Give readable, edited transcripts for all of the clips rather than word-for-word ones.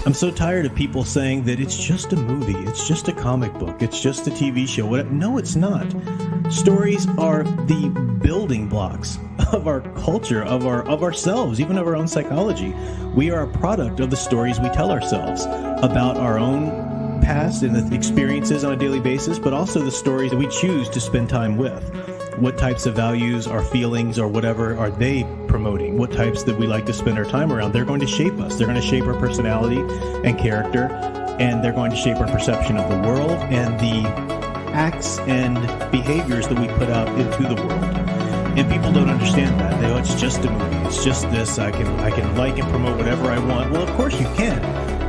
I'm so tired of people saying that it's just a movie, it's just a comic book, it's just a TV show. No, it's not. Stories are the building blocks of our culture, of ourselves, even of our own psychology. We are a product of the stories we tell ourselves about our own past and the experiences on a daily basis, but also the stories that we choose to spend time with. What types of values or feelings or whatever are they promoting? What types that we like to spend our time around? They're going to shape us. They're going to shape our personality and character, and they're going to shape our perception of the world and the acts and behaviors that we put out into the world. And people don't understand that. They go, it's just a movie. It's just this. I can like and promote whatever I want. Well, of course you can,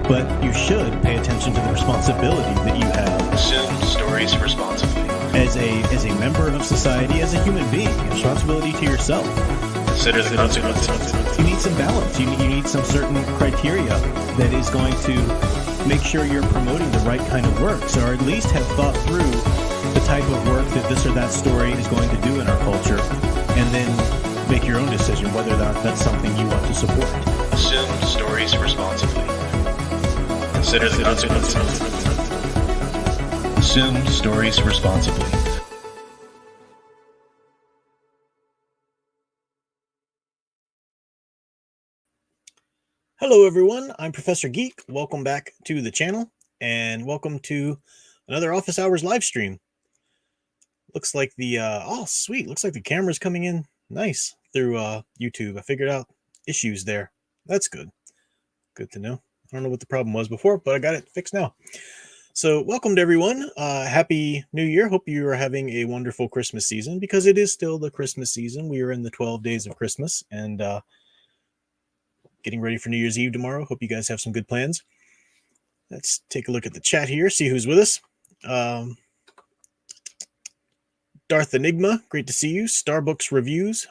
but you should pay attention to the responsibility that you have. Consume stories responsibly. As a member of society, as a human being, responsibility to yourself. Consider the consequences. You need some balance. You need some certain criteria that is going to make sure you're promoting the right kind of works, or at least have thought through the type of work that this or that story is going to do in our culture, and then make your own decision whether or not that's something you want to support. Consume stories responsibly. Consider the consequences. Consume stories responsibly. Hello everyone, I'm Professor Geek. Welcome back to the channel, and welcome to another Office Hours live stream. Looks like the oh sweet, looks like the camera's coming in nice through YouTube. I figured out issues there. That's good. Good to know. I don't know what the problem was before, but I got it fixed now. So welcome to everyone. Happy New Year. Hope you are having a wonderful Christmas season, because it is still the Christmas season. We are in the 12 days of Christmas, and getting ready for New Year's Eve tomorrow. Hope you guys have some good plans. Let's take a look at the chat here, see who's with us. Darth Enigma, great to see you. Stars Book Reviews,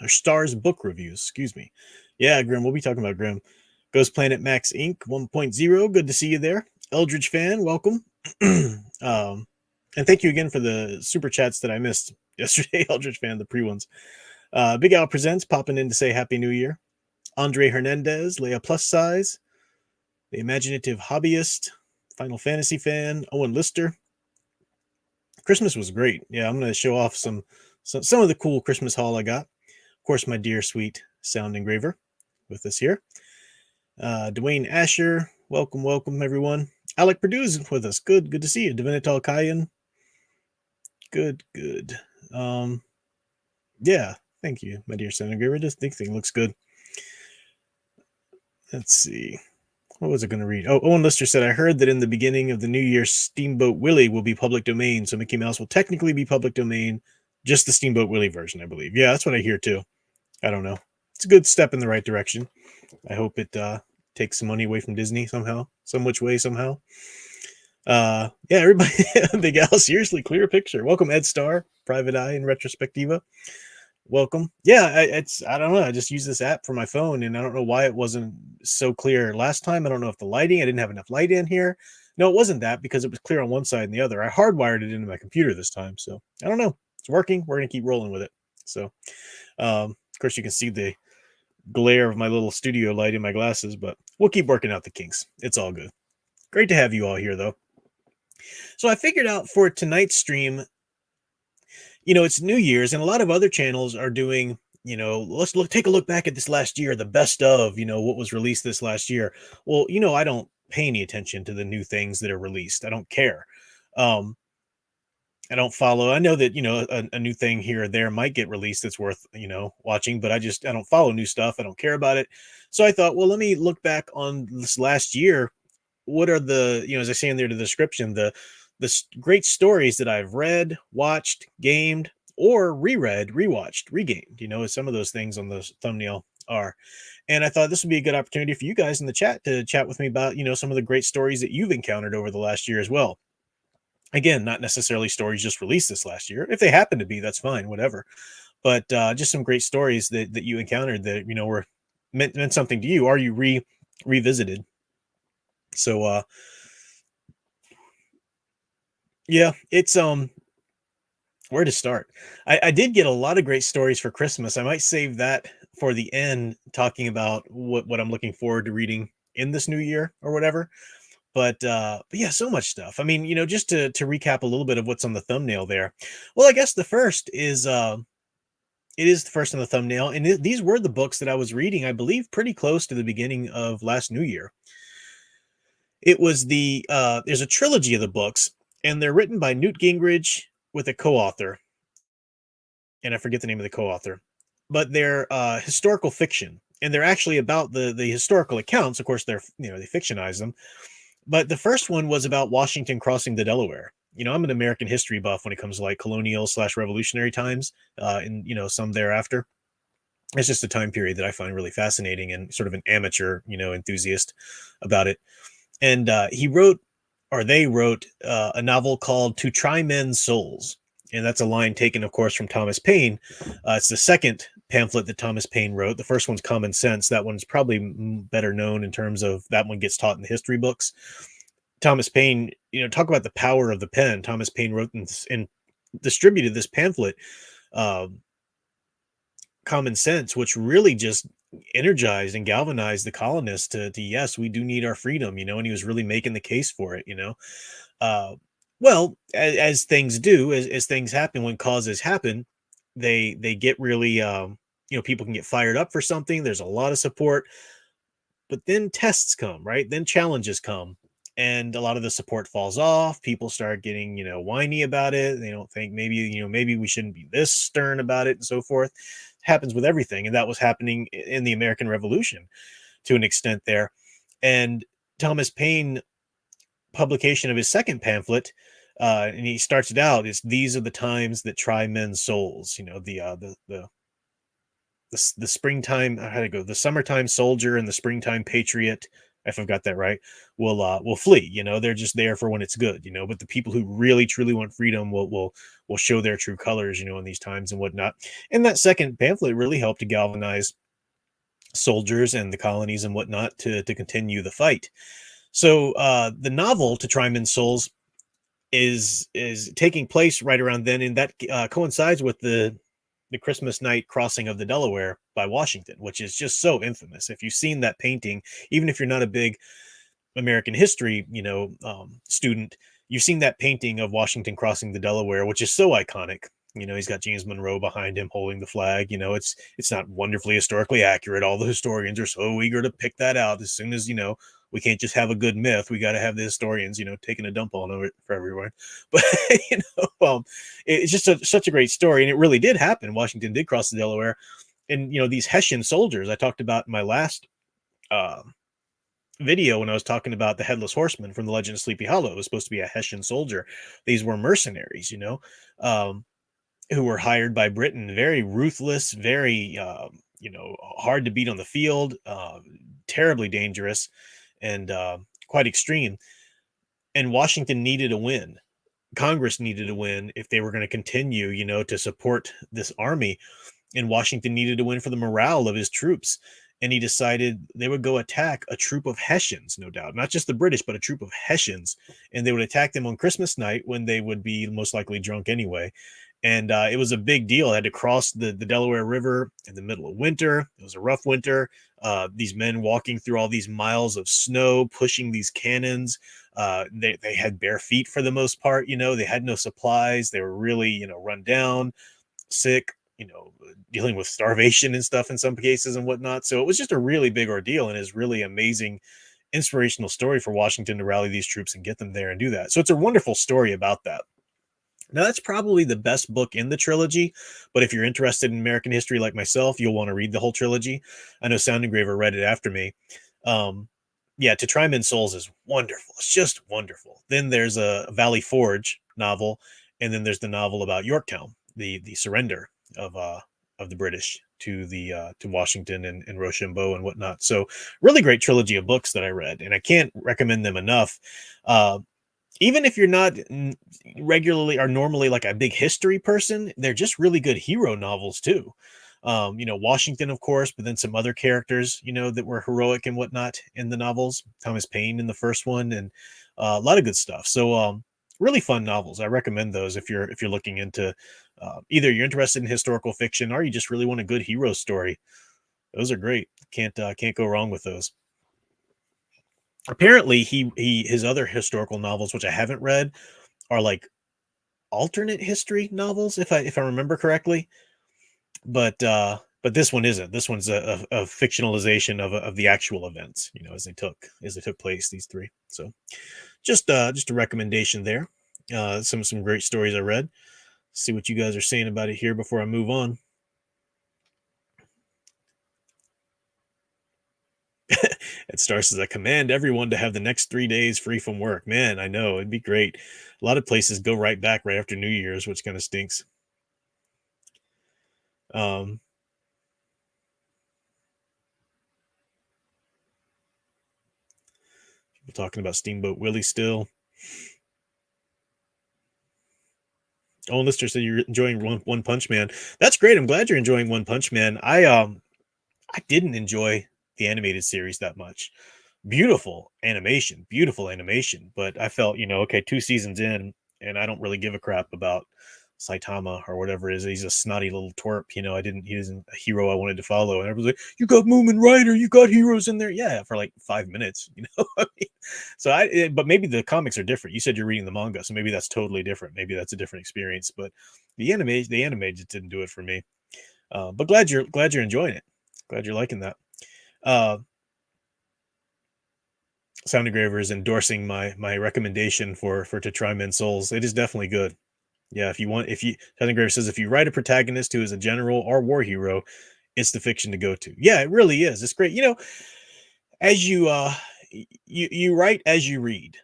excuse me. Yeah, Grim, we'll be talking about Grim. Ghost Planet Max Inc. 1.0, good to see you there. Eldridge Fan, welcome. And thank you again for the super chats that I missed yesterday, Eldridge Fan, the pre-ones. Big Al Presents popping in to say Happy New Year. Andre Hernandez, Leia Plus Size, The Imaginative Hobbyist, Final Fantasy Fan, Owen Lister. Christmas was great. Yeah, I'm going to show off some of the cool Christmas haul I got. Of course, my dear sweet sound engraver with us here. Dwayne Asher, welcome everyone. Alec Purdue's with us. Good to see you. Divinital Kayan. Good. Yeah, thank you, my dear sound engraver. This thing looks good. Let's see. What was I going to read? Oh, Owen Lister said, I heard that in the beginning of the new year, Steamboat Willie will be public domain. So Mickey Mouse will technically be public domain. Just the Steamboat Willie version, I believe. Yeah, that's what I hear too. I don't know. It's a good step in the right direction. I hope it takes some money away from Disney somehow. Some which way somehow. Yeah, everybody. Big Al, seriously, clear picture. Welcome, Ed Star, Private Eye, and Retrospectiva. Welcome. Yeah, I don't know. I just use this app for my phone, and I don't know why it wasn't so clear last time. I don't know if the lighting, I didn't have enough light in here. No, it wasn't that, because it was clear on one side and the other. I hardwired it into my computer this time, so I don't know. It's working. We're gonna keep rolling with it. So, of course, you can see the glare of my little studio light in my glasses, but we'll keep working out the kinks. It's all good. Great to have you all here, though. So I figured out for tonight's stream, it's New Year's, and a lot of other channels are doing, let's take a look back at this last year, the best of, what was released this last year. Well, I don't pay any attention to the new things that are released. I don't care. I don't follow. I know that, a new thing here or there might get released that's worth, watching, but I don't follow new stuff. I don't care about it. So I thought, well, let me look back on this last year. What are the, as I say in there, the description, the great stories that I've read, watched, gamed, or reread, rewatched, regamed, as some of those things on the thumbnail are. And I thought this would be a good opportunity for you guys in the chat to chat with me about, some of the great stories that you've encountered over the last year as well. Again, not necessarily stories just released this last year. If they happen to be, that's fine, whatever. But just some great stories that you encountered that, were meant something to you, or you revisited. So, yeah, it's where to start. I did get a lot of great stories for Christmas. I might save that for the end, talking about what I'm looking forward to reading in this new year or whatever. But yeah, so much stuff. I mean, just to recap a little bit of what's on the thumbnail there. Well, I guess the first is it is the first on the thumbnail, and these were the books that I was reading, I believe, pretty close to the beginning of last New Year. It was there's a trilogy of the books, and they're written by Newt Gingrich with a co-author, and I forget the name of the co-author, but they're historical fiction, and they're actually about the historical accounts. Of course, they fictionize them. But the first one was about Washington crossing the Delaware. I'm an American history buff when it comes to like colonial/revolutionary times, and some thereafter. It's just a time period that I find really fascinating and sort of an amateur, enthusiast about it. And they wrote a novel called "To Try Men's Souls," and that's a line taken, of course, from Thomas Paine. It's the second pamphlet that Thomas Paine wrote. The first one's Common Sense. That one's probably better known in terms of that one gets taught in the history books. Thomas Paine, talk about the power of the pen. Thomas Paine wrote and distributed this pamphlet, uh, Common Sense, which really just energized and galvanized the colonists to yes, we do need our freedom, and he was really making the case for it. Uh, well, as things do, as things happen, when causes happen, they get really, people can get fired up for something. There's a lot of support, but then tests come, right? Then challenges come, and a lot of the support falls off. People start getting, whiny about it. They don't think maybe we shouldn't be this stern about it, and so forth. It happens with everything, and that was happening in the American Revolution to an extent there. And Thomas Paine publication of his second pamphlet, and he starts it out is these are the times that try men's souls. The springtime, how to go, the summertime soldier and the springtime patriot, if I've got that right, will flee. They're just there for when it's good. But the people who really truly want freedom will show their true colors. In these times and whatnot. And that second pamphlet really helped to galvanize soldiers and the colonies and whatnot to continue the fight. So the novel "To Try Men's Souls" is taking place right around then, and that coincides with the Christmas night crossing of the Delaware by Washington, which is just so infamous. If you've seen that painting, even if you're not a big American history, student, you've seen that painting of Washington crossing the Delaware, which is so iconic. He's got James Monroe behind him holding the flag. It's not wonderfully historically accurate. All the historians are so eager to pick that out as soon as, we can't just have a good myth. We got to have the historians, taking a dump on it for everyone. But, it's just such a great story. And it really did happen. Washington did cross the Delaware. And, these Hessian soldiers I talked about in my last video when I was talking about the Headless Horseman from the Legend of Sleepy Hollow. It was supposed to be a Hessian soldier. These were mercenaries, who were hired by Britain. Very ruthless, very, hard to beat on the field, terribly dangerous, and quite extreme. And Washington needed a win. Congress needed a win if they were going to continue, to support this army. And Washington needed to win for the morale of his troops. And he decided they would go attack a troop of Hessians, no doubt, not just the British, but a troop of Hessians. And they would attack them on Christmas night when they would be most likely drunk anyway. And it was a big deal. I had to cross the Delaware River in the middle of winter. It was a rough winter. These men walking through all these miles of snow, pushing these cannons. They had bare feet for the most part. They had no supplies. They were really, run down, sick, dealing with starvation and stuff in some cases and whatnot. So it was just a really big ordeal, and is really amazing, inspirational story for Washington to rally these troops and get them there and do that. So it's a wonderful story about that. Now, that's probably the best book in the trilogy, but if you're interested in American history like myself, you'll want to read the whole trilogy. I know Sound Engraver read it after me. Yeah, To Try Men's Souls is wonderful. It's just wonderful. Then there's a Valley Forge novel, and then there's the novel about Yorktown, the surrender of the British to Washington and Rochambeau and whatnot. So really great trilogy of books that I read, and I can't recommend them enough. Even if you're not regularly or normally like a big history person, they're just really good hero novels too. Washington, of course, but then some other characters, that were heroic and whatnot in the novels. Thomas Paine in the first one, and a lot of good stuff. So, really fun novels. I recommend those if you're looking into either you're interested in historical fiction or you just really want a good hero story. Those are great. Can't go wrong with those. apparently his other historical novels, which I haven't read, are like alternate history novels, if I remember correctly. But this one isn't. This one's a fictionalization of the actual events, as they took place. These three. So just a recommendation there. Some great stories I read. See what you guys are saying about it here before I move on. It starts as I command everyone to have the next 3 days free from work. Man, I know it'd be great. A lot of places go right back right after New Year's, which kind of stinks. Um, People talking about Steamboat Willie still. Oh, Lister said you're enjoying One Punch Man. That's great. I'm glad you're enjoying One Punch Man. I didn't enjoy the animated series that much. Beautiful animation. But I felt, okay, 2 seasons in, and I don't really give a crap about Saitama or whatever it is. He's a snotty little twerp. He isn't a hero I wanted to follow. And everyone's like, you got Moomin Rider, you got heroes in there. Yeah, for like 5 minutes, I mean, but maybe the comics are different. You said you're reading the manga, so maybe that's totally different. Maybe that's a different experience. But the anime just didn't do it for me. But glad you're enjoying it. Glad you're liking that. Sound Engraver is endorsing my recommendation for To Try Men's Souls. It is definitely good. Yeah, Sound Engraver says if you write a protagonist who is a general or war hero, it's the fiction to go to. Yeah, it really is. It's great. As you write as you read.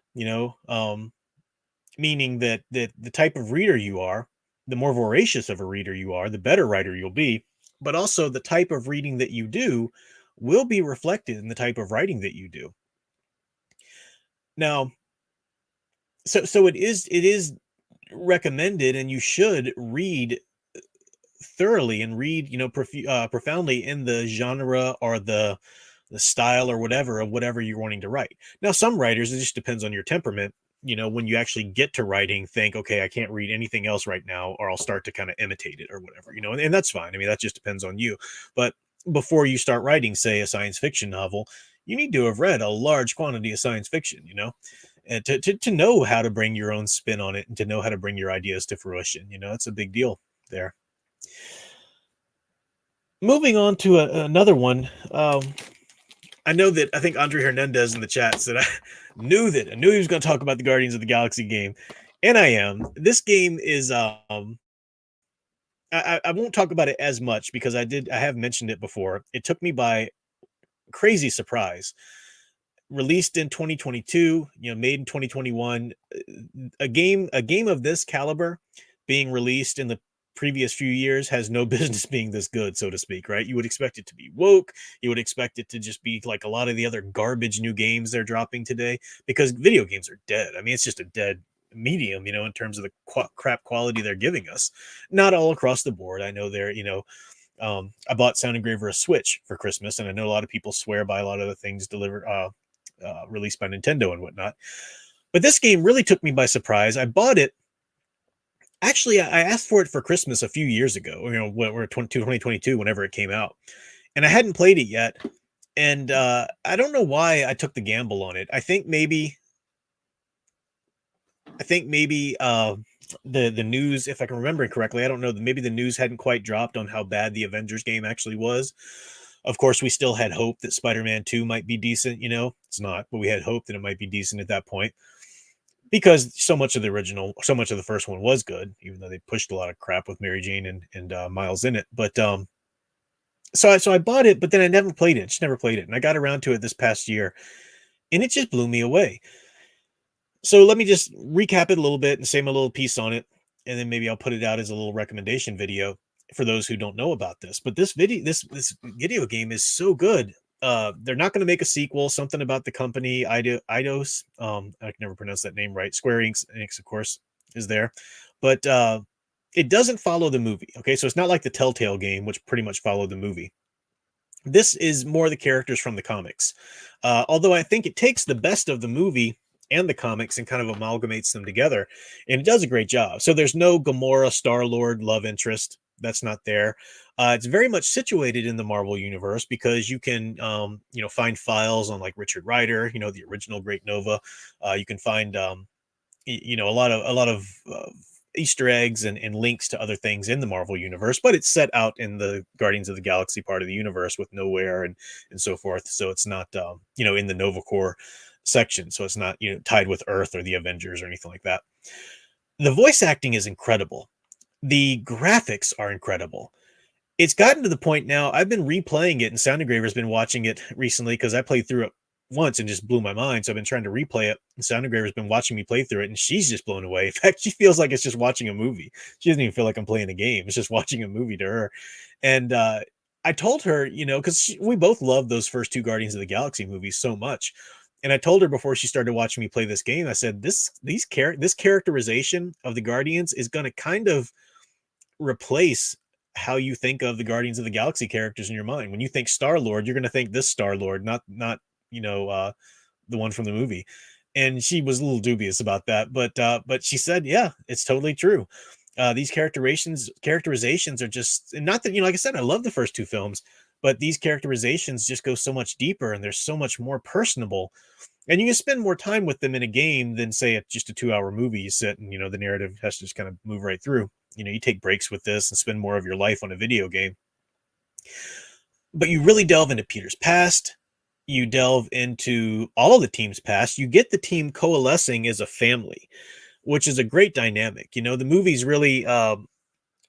Meaning that the type of reader you are, the more voracious of a reader you are, the better writer you'll be. But also the type of reading that you do will be reflected in the type of writing that you do. Now, so it is recommended, and you should read thoroughly and read profoundly in the genre or the style or whatever you're wanting to write. Now, some writers, it just depends on your temperament. When you actually get to writing, think, okay, I can't read anything else right now, or I'll start to kind of imitate it or whatever, and that's fine. I mean, that just depends on you. But before you start writing, say, a science fiction novel, you need to have read a large quantity of science fiction, and to know how to bring your own spin on it and to know how to bring your ideas to fruition. It's a big deal there. Moving on to another one. I think Andre Hernandez in the chat said I knew he was going to talk about the Guardians of the Galaxy game, and I am. This game is I won't talk about it as much because I have mentioned it before. It took me by crazy surprise. Released in 2022, made in 2021. A game of this caliber being released in the previous few years has no business being this good, so to speak, right? You would expect it to be woke. You would expect it to just be like a lot of the other garbage new games they're dropping today, because video games are dead. I mean, it's just a dead medium, in terms of the crap quality they're giving us. Not all across the board. I know they're, I bought Sound Engraver a Switch for Christmas, and I know a lot of people swear by a lot of the things delivered, released by Nintendo and whatnot. But this game really took me by surprise. I bought it. Actually, I asked for it for Christmas a few years ago, when we're 2022, whenever it came out. And I hadn't played it yet. And I don't know why I took the gamble on it. I think maybe the news, if I can remember it correctly, I don't know, maybe the news hadn't quite dropped on how bad the Avengers game actually was. Of course, we still had hope that Spider-Man 2 might be decent. It's not, but we had hope that it might be decent at that point, because so much of the first one was good, even though they pushed a lot of crap with Mary Jane and Miles in it. But so I bought it, but then I never played it. Just never played it, and I got around to it this past year, and it just blew me away. So let me just recap it a little bit and say my little piece on it, and then maybe I'll put it out as a little recommendation video for those who don't know about this. But this video game is so good. They're not going to make a sequel. Something about the company Eidos, I can never pronounce that name right. Square Enix, of course, is there, but it doesn't follow the movie. Okay, so it's not like the Telltale game, which pretty much followed the movie. This is more the characters from the comics, although I think it takes the best of the movie and the comics and kind of amalgamates them together, and it does a great job. So there's no Gamora Star-Lord love interest. That's not there. It's very much situated in the Marvel universe because you can, find files on like Richard Rider, the original Great Nova. You can find, a lot of Easter eggs and links to other things in the Marvel universe, but it's set out in the Guardians of the Galaxy part of the universe with nowhere and so forth. So it's not, in the Nova Corps section. So it's not, tied with Earth or the Avengers or anything like that. The voice acting is incredible. The graphics are incredible. It's gotten to the point now, I've been replaying it, and Sound Engraver's been watching it recently because I played through it once and just blew my mind. So I've been trying to replay it, and Sound Engraver's been watching me play through it, and she's just blown away. In fact, she feels like it's just watching a movie. She doesn't even feel like I'm playing a game. It's just watching a movie to her. And I told her, because we both love those first two Guardians of the Galaxy movies so much. And I told her before she started watching me play this game, I said, this characterization of the Guardians is going to kind of replace how you think of the Guardians of the Galaxy characters in your mind. When you think Star-Lord, you're going to think this Star-Lord, not the one from the movie. And she was a little dubious about that, but she said, yeah, it's totally true. These characterizations are just, and not that, like I said, I love the first two films, but these characterizations just go so much deeper and they're so much more personable. And you can spend more time with them in a game than say just a 2-hour movie. You sit and, the narrative has to just kind of move right through. You take breaks with this and spend more of your life on a video game. But you really delve into Peter's past. You delve into all of the team's past. You get the team coalescing as a family, which is a great dynamic. The movie's really,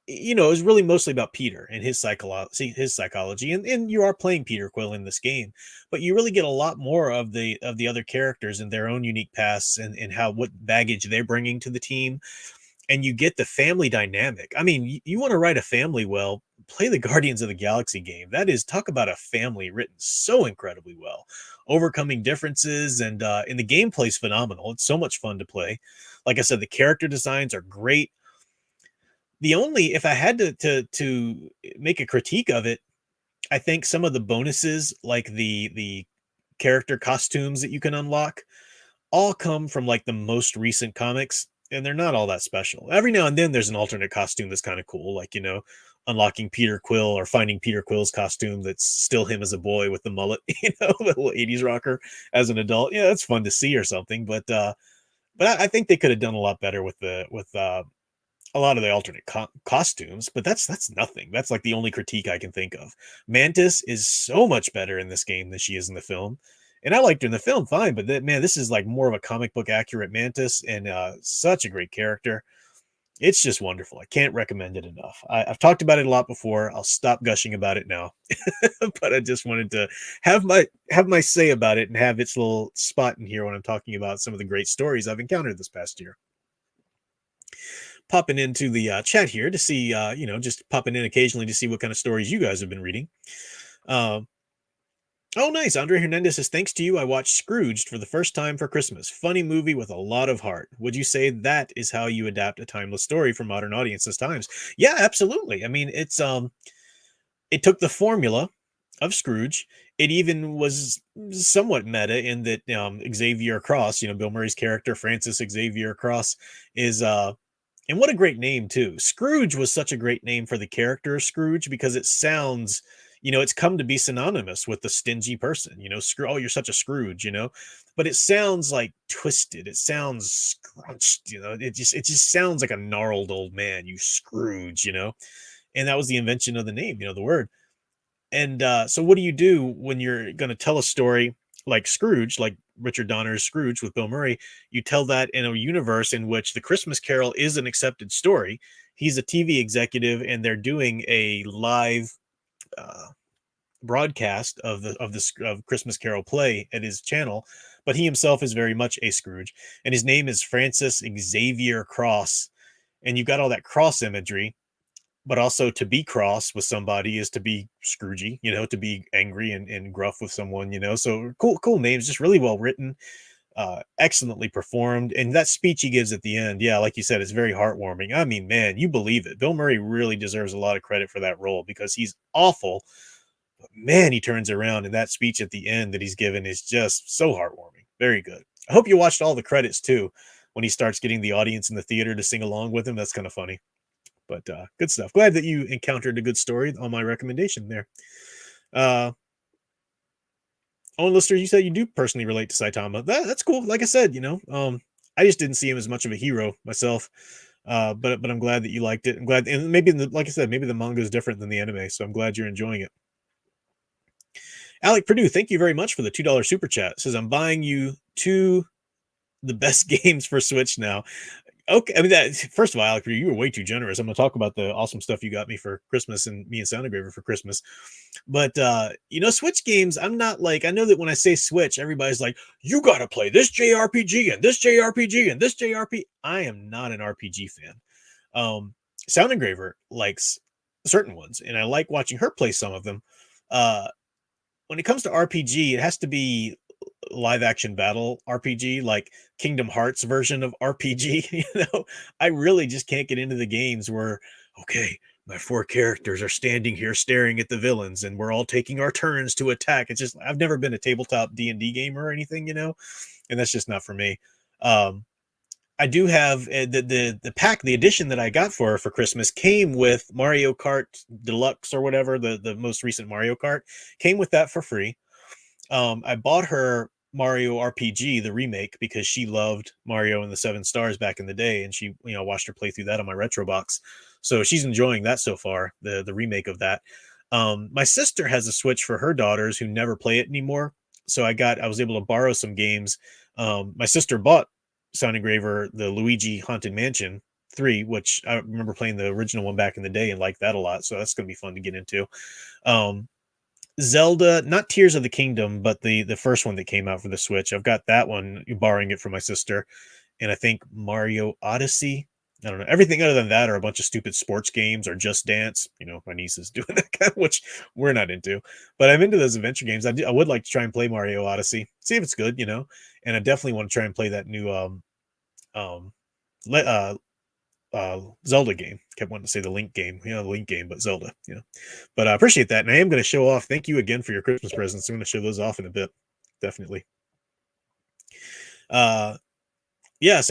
it was really mostly about Peter and his psychology, and you are playing Peter Quill in this game, but you really get a lot more of the other characters and their own unique pasts and what baggage they're bringing to the team. And you get the family dynamic. I mean, you want to write a family well, play the Guardians of the Galaxy game. That is, talk about a family written so incredibly well, overcoming differences, and the gameplay is phenomenal. It's so much fun to play. Like I said, the character designs are great. The only, if I had to make a critique of it, I think some of the bonuses, like the character costumes that you can unlock, all come from like the most recent comics, and they're not all that special. Every now and then there's an alternate costume that's kind of cool, like, unlocking Peter Quill or finding Peter Quill's costume that's still him as a boy with the mullet, the little 80s rocker as an adult. Yeah, that's fun to see or something, but I think they could have done a lot better with a lot of the alternate costumes, but that's nothing. That's like the only critique I can think of. Mantis is so much better in this game than she is in the film. And I liked her in the film fine, but this is like more of a comic book accurate Mantis, and such a great character. It's just wonderful. I can't recommend it enough. I've talked about it a lot before. I'll stop gushing about it now, but I just wanted to have my say about it and have its little spot in here when I'm talking about some of the great stories I've encountered this past year. Popping into the chat here to see, just popping in occasionally to see what kind of stories you guys have been reading. Oh, nice. Andre Hernandez says, thanks to you, I watched Scrooged for the first time for Christmas. Funny movie with a lot of heart. Would you say that is how you adapt a timeless story for modern audiences times? Yeah, absolutely. I mean, it took the formula of Scrooge. It even was somewhat meta in that Xavier Cross, Bill Murray's character, Francis Xavier Cross, is and what a great name too. Scrooge was such a great name for the character of Scrooge because it sounds, it's come to be synonymous with the stingy person, oh, you're such a Scrooge, but it sounds like twisted. It sounds scrunched, it just sounds like a gnarled old man, you Scrooge, and that was the invention of the name, the word. And so what do you do when you're going to tell a story like Scrooge, like Richard Donner's Scrooge with Bill Murray? You tell that in a universe in which The Christmas Carol is an accepted story. He's a TV executive, and they're doing a live broadcast of Christmas Carol play at his channel, but he himself is very much a Scrooge, and his name is Francis Xavier Cross, and you've got all that cross imagery. But also, to be cross with somebody is to be Scroogey, to be angry and gruff with someone, so cool names, just really well written, excellently performed. And that speech he gives at the end, yeah, like you said, it's very heartwarming. I mean, man, you believe it. Bill Murray really deserves a lot of credit for that role because he's awful, but man, he turns around, and that speech at the end that he's given is just so heartwarming. Very good. I hope you watched all the credits too when he starts getting the audience in the theater to sing along with him. That's kind of funny. But good stuff. Glad that you encountered a good story on my recommendation there. Listener, you said you do personally relate to Saitama. That's cool. Like I said, I just didn't see him as much of a hero myself. But I'm glad that you liked it. I'm glad, and maybe like I said, maybe the manga is different than the anime, so I'm glad you're enjoying it. Alec Purdue, thank you very much for the $2 super chat. It says I'm buying you the best games for Switch now. Okay, I mean, first of all, Alec, you were way too generous. I'm going to talk about the awesome stuff you got me for Christmas and me and Sound Engraver for Christmas. But Switch games, I'm not like, I know that when I say Switch, everybody's like, you got to play this JRPG and this JRPG and this JRPG. I am not an RPG fan. Sound Engraver likes certain ones, and I like watching her play some of them. When it comes to RPG, it has to be live action battle RPG, like Kingdom Hearts version of RPG. I really just can't get into the games where, okay, my 4 characters are standing here staring at the villains and we're all taking our turns to attack. It's just, I've never been a tabletop D&D gamer or anything, and that's just not for me. I do have the pack, the edition that I got for Christmas came with Mario Kart Deluxe or whatever, the most recent Mario Kart came with that for free. I bought her Mario RPG, the remake, because she loved Mario and the 7 Stars back in the day, and she, watched her play through that on my retro box. So she's enjoying that so far, the remake of that. My sister has a Switch for her daughters who never play it anymore. So I was able to borrow some games. My sister bought Sound Engraver, the Luigi Haunted Mansion 3, which I remember playing the original one back in the day and liked that a lot. So that's going to be fun to get into. Zelda, not Tears of the Kingdom, but the first one that came out for the Switch. I've got that one, borrowing it from my sister. And I think Mario Odyssey. I don't know. Everything other than that are a bunch of stupid sports games or Just Dance. My niece is doing that kind, which we're not into. But I'm into those adventure games. I would like to try and play Mario Odyssey, see if it's good, And I definitely want to try and play that new Zelda game. Kept wanting to say the Link game, the Link game, but Zelda, But I appreciate that, and I am going to show off. Thank you again for your Christmas presents. I'm going to show those off in a bit, definitely. Sound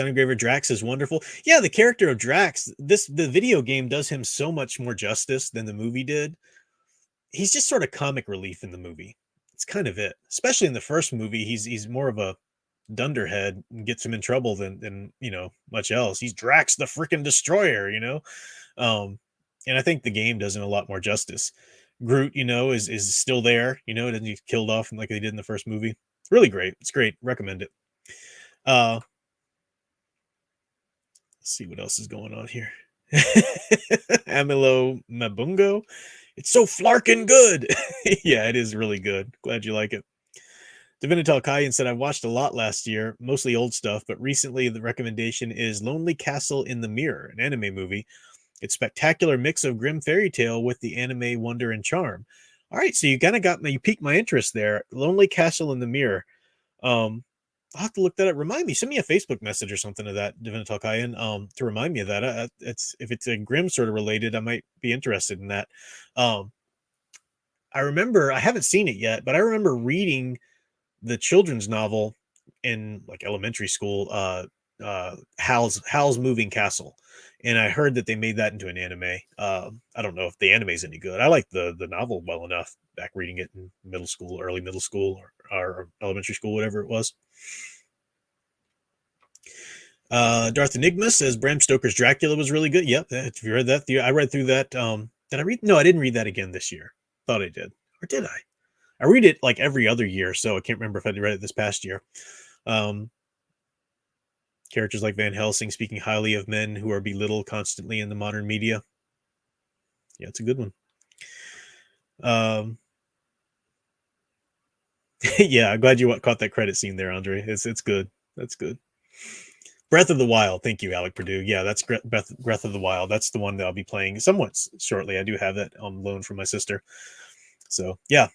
Engraver Drax is wonderful. Yeah, the character of Drax, the video game does him so much more justice than the movie did. He's just sort of comic relief in the movie. It's kind of it, especially in the first movie. He's more of a dunderhead and gets him in trouble than much else. He's Drax the freaking destroyer, and I think the game does him a lot more justice. Groot, is still there, doesn't get killed off like they did in the first movie. Really great. It's great. Recommend it. Let's see what else is going on here. Amilo Mabungo. It's so flarkin' good. Yeah, it is really good. Glad you like it. Divinital Kayan said, I watched a lot last year, mostly old stuff, but recently the recommendation is Lonely Castle in the Mirror, an anime movie. It's spectacular mix of grim fairy tale with the anime wonder and charm. All right, so you kind of you piqued my interest there. Lonely Castle in the Mirror. I'll have to look that up. Remind me, send me a Facebook message or something of that, Divinital Kayan, to remind me of that. If it's a grim sort of related, I might be interested in that. I remember, I haven't seen it yet, but I remember reading the children's novel in like elementary school, Hal's Moving Castle, and I heard that they made that into an anime. I don't know if the anime is any good. I like the novel well enough back reading it in middle school, early middle school, or elementary school, whatever it was. Darth Enigma says Bram Stoker's Dracula was really good. Yep, if you read that, I read through that. Did I read? No, I didn't read that again this year. Thought I did, or did I? I read it like every other year, so I can't remember if I read it this past year. Characters like Van Helsing speaking highly of men who are belittled constantly in the modern media. Yeah, it's a good one. Yeah, I'm glad you caught that credit scene there, Andre. It's good. That's good. Breath of the Wild. Thank you, Alec Purdue. Yeah, that's Breath of the Wild. That's the one that I'll be playing somewhat shortly. I do have that on loan from my sister. So, yeah.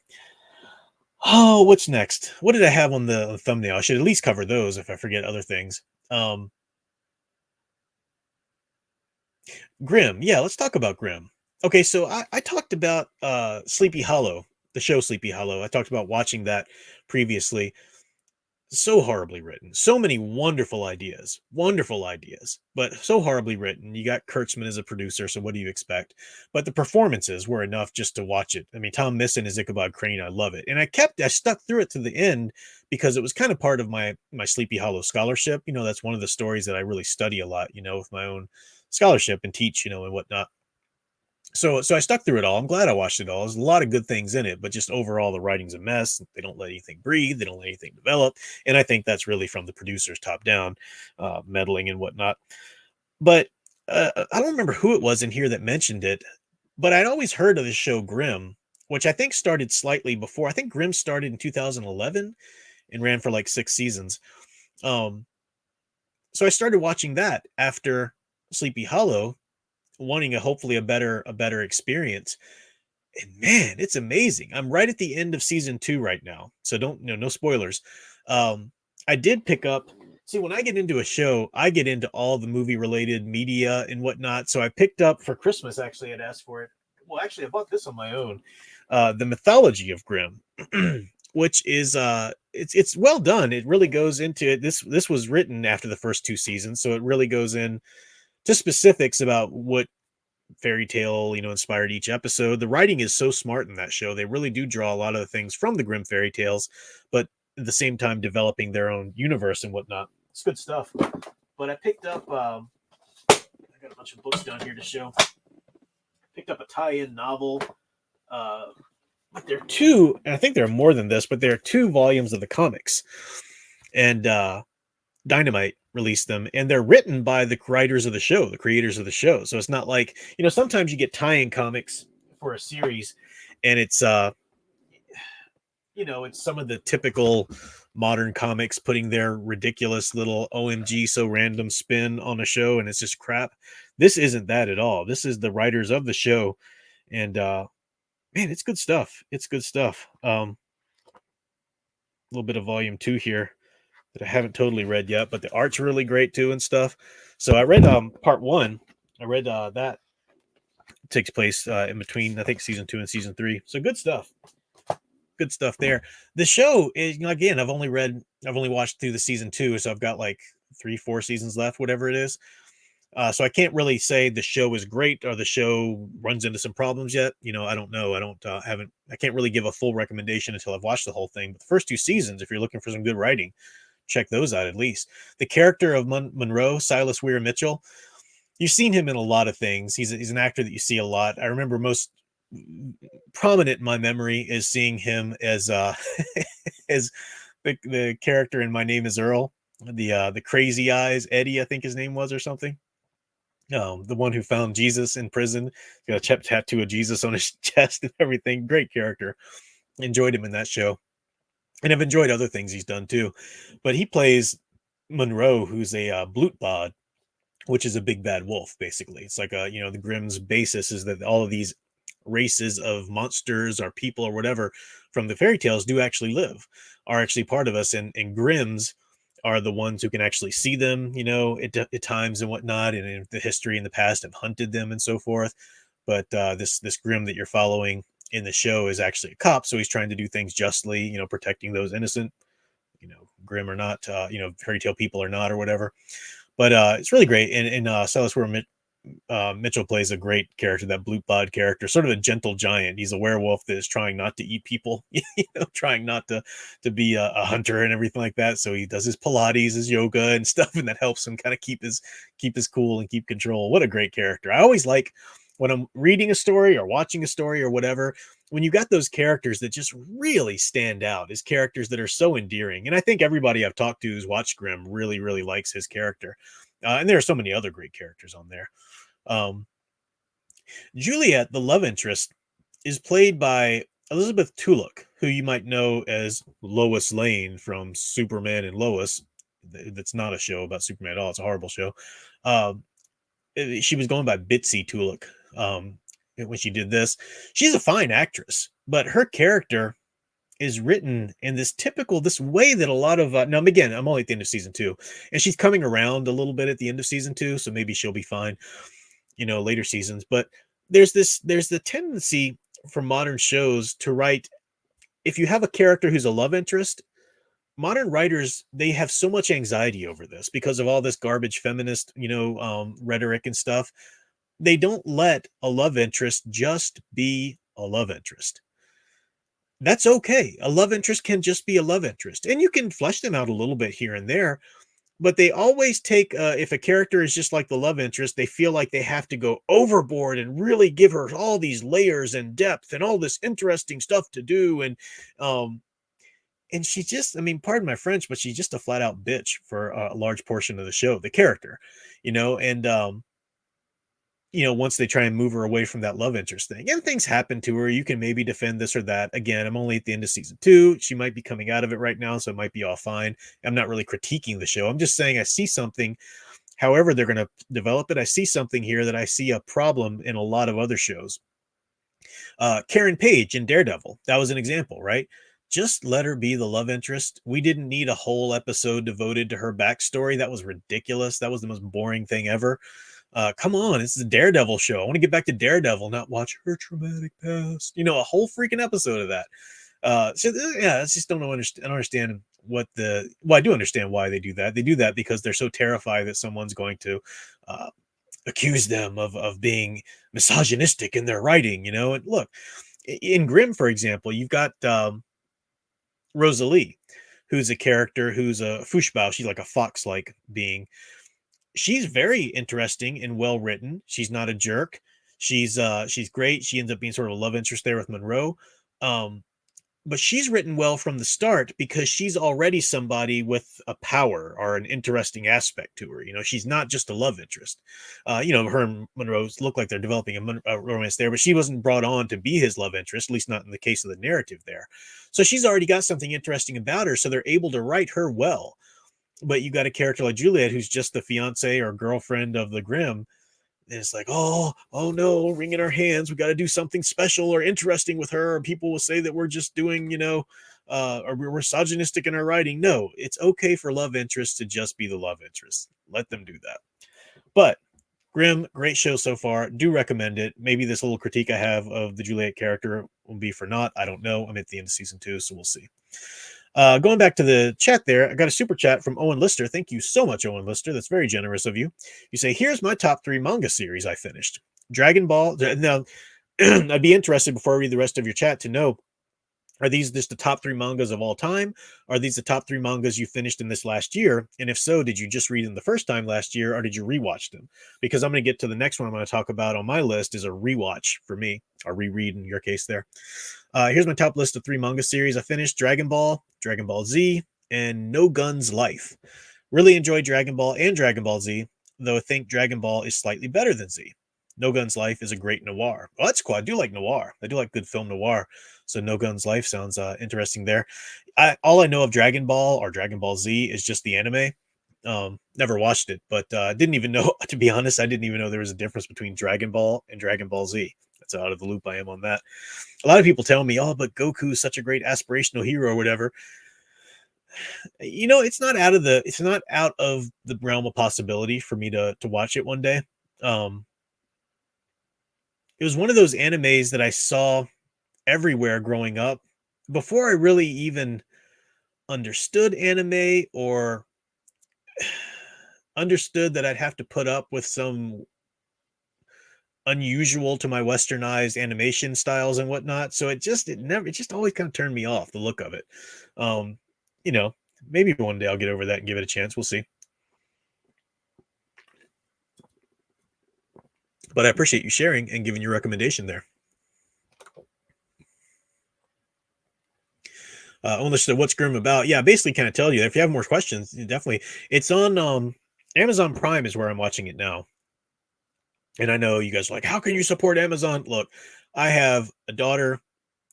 Oh, what's next? What did I have on the thumbnail? I should at least cover those if I forget other things. Grimm. Yeah, let's talk about Grimm. Okay, so I talked about Sleepy Hollow, the show Sleepy Hollow. I talked about watching that previously. so horribly written. So many wonderful ideas, but so horribly written. You got Kurtzman as a producer, so what do you expect? But the performances were enough just to watch it. I mean, Tom Mison as Ichabod Crane, I love it, and I stuck through it to the end because it was kind of part of my Sleepy Hollow scholarship. You know, that's one of the stories that I really study a lot. You know, with my own scholarship and teach, you know, and whatnot. So I stuck through it all. I'm glad I watched it all. There's a lot of good things in it, but just overall the writing's a mess. They don't let anything breathe. They don't let anything develop, and I think that's really from the producers top down, meddling and whatnot. But I don't remember who it was in here that mentioned it, but I'd always heard of the show Grimm, which I think started slightly before. I think Grimm started in 2011 and ran for like 6 seasons. Um, so I started watching that after Sleepy Hollow, wanting hopefully a better experience. And man, it's amazing. I'm right at the end of season 2 right now, so don't, no spoilers. I did pick up. See, when I get into a show, I get into all the movie related media and whatnot. So I picked up for Christmas. Actually, I'd asked for it. Well, actually, I bought this on my own. The Mythology of Grimm, which is it's well done. It really goes into it. This was written after the first 2 seasons, so it really goes in to specifics about what fairy tale, you know, inspired each episode. The writing is so smart in that show. They really do draw a lot of the things from the Grimm fairy tales, but at the same time developing their own universe and whatnot. It's good stuff. But I picked up I got a bunch of books down here to show. Picked up a tie-in novel. But there are two, and I think there are more than this, but there are 2 volumes of the comics. And Dynamite released them, and they're written by the writers of the show, the creators of the show. So it's not like, you know, sometimes you get tie-in comics for a series, and it's you know, it's some of the typical modern comics putting their ridiculous little OMG so random spin on a show, and it's just crap. This isn't that at all. This is the writers of the show, and man, it's good stuff. It's good stuff. A little bit of volume 2 here that I haven't totally read yet, but the art's really great too and stuff. So I read part 1. I read that takes place in between, I think, season 2 and season 3. So good stuff. Good stuff there. The show is, you know, again, I've only watched through the season 2, so I've got like 3-4 seasons left, whatever it is. So I can't really say the show is great or the show runs into some problems yet. You know, I don't know. I can't really give a full recommendation until I've watched the whole thing. But the first 2 seasons, if you're looking for some good writing, check those out at least. The character of Monroe, Silas Weir Mitchell, you've seen him in a lot of things. He's an actor that you see a lot. I remember most prominent in my memory is seeing him as as the character in My Name Is Earl, the crazy eyes Eddie, I think his name was, or something. The one who found Jesus in prison. He's got a tattoo of Jesus on his chest and everything. Great character. Enjoyed him in that show. And I've enjoyed other things he's done too. But he plays Monroe, who's a Blutbad, which is a big bad wolf, basically. It's like you know, the Grimm's basis is that all of these races of monsters or people or whatever from the fairy tales do actually live, are actually part of us. And Grimm's are the ones who can actually see them, you know, at times and whatnot. And in the history in the past have hunted them and so forth. But this Grimm that you're following in the show is actually a cop, so he's trying to do things justly, you know, protecting those innocent, you know, Grimm or not, you know, fairy tale people or not, or whatever. But it's really great. And Silas Weir Mitchell plays a great character, that Blutbad character, sort of a gentle giant. He's a werewolf that is trying not to eat people, you know, trying not to be a hunter and everything like that. So he does his Pilates, his yoga and stuff, and that helps him kind of keep his cool and keep control. What a great character. I always like when I'm reading a story or watching a story or whatever, when you got those characters that just really stand out as characters that are so endearing. And I think everybody I've talked to who's watched Grimm really, really likes his character. And there are so many other great characters on there. Juliet, the love interest, is played by Elizabeth Tulloch, who you might know as Lois Lane from Superman and Lois. That's not a show about Superman at all. It's a horrible show. She was going by Bitsy Tulloch when she did this. She's a fine actress, but her character is written in this way that a lot of now again, I'm only at the end of season 2, and she's coming around a little bit at the end of season 2, so maybe she'll be fine, you know, later seasons. But there's the tendency for modern shows to write, if you have a character who's a love interest, modern writers, they have so much anxiety over this because of all this garbage feminist, rhetoric and stuff. They don't let a love interest just be a love interest. That's okay. A love interest can just be a love interest, and you can flesh them out a little bit here and there. But they always take, if a character is just like the love interest, they feel like they have to go overboard and really give her all these layers and depth and all this interesting stuff to do. Um, and she just, I mean, pardon my French, but she's just a flat out bitch for a large portion of the show, the character, and once they try and move her away from that love interest thing, and things happen to her, you can maybe defend this or that. Again, I'm only at the end of season 2. She might be coming out of it right now, so it might be all fine. I'm not really critiquing the show. I'm just saying I see something, however they're going to develop it. I see something here that I see a problem in a lot of other shows. Karen Page in Daredevil, that was an example, right? Just let her be the love interest. We didn't need a whole episode devoted to her backstory. That was ridiculous. That was the most boring thing ever. Come on, it's a Daredevil show. I want to get back to Daredevil, not watch her traumatic past. A whole freaking episode of that. I just don't understand what I do understand why they do that. They do that because they're so terrified that someone's going to accuse them of being misogynistic in their writing. And look, in Grimm, for example, you've got Rosalie, who's a character who's a Fushbao. She's like a fox-like being. She's very interesting and well written. She's not a jerk. She's great. She ends up being sort of a love interest there with Monroe. But she's written well from the start because she's already somebody with a power or an interesting aspect to her. She's not just a love interest. Her and Monroe look like they're developing a romance there, but she wasn't brought on to be his love interest, at least not in the case of the narrative there. So she's already got something interesting about her, so they're able to write her well. But you got a character like Juliet, who's just the fiance or girlfriend of the Grimm. And it's like, oh no, ring in our hands. We got to do something special or interesting with her. Or people will say that we're just doing, or we're misogynistic in our writing. No, it's okay for love interest to just be the love interest. Let them do that. But Grimm, great show so far. Do recommend it. Maybe this little critique I have of the Juliet character will be for naught. I don't know. I'm at the end of season 2, so we'll see. Going back to the chat there, I got a super chat from Owen Lister. Thank you so much, Owen Lister. That's very generous of you. You say, here's my top 3 manga series I finished. Dragon Ball. Now, I'd be interested before I read the rest of your chat to know, are these just the top 3 mangas of all time? Are these the top 3 mangas you finished in this last year? And if so, did you just read them the first time last year or did you rewatch them? Because I'm going to get to the next one I'm going to talk about on my list is a rewatch for me, or reread in your case there. Here's my top list of 3 manga series I finished: Dragon Ball, Dragon Ball Z, and No Guns Life. Really enjoyed Dragon Ball and Dragon Ball Z, though I think Dragon Ball is slightly better than Z. No Guns Life is a great noir. Oh, that's cool. I do like noir. I do like good film noir. So No Guns Life sounds interesting there. All I know of Dragon Ball or Dragon Ball Z is just the anime. Never watched it, but didn't even know, to be honest, I didn't even know there was a difference between Dragon Ball and Dragon Ball Z. That's how out of the loop I am on that. A lot of people tell me, oh, but Goku is such a great aspirational hero or whatever. It's not out of the realm of possibility for me to watch it one day. It was one of those animes that I saw everywhere growing up before I really even understood anime or understood that I'd have to put up with some unusual to my westernized animation styles and whatnot. So it just always kind of turned me off, the look of it. Maybe one day I'll get over that and give it a chance. We'll see. But I appreciate you sharing and giving your recommendation there. What's Grimm about? Yeah, basically kind of tell you. If you have more questions, definitely. It's on Amazon Prime is where I'm watching it now. And I know you guys are like, how can you support Amazon? Look, I have a daughter,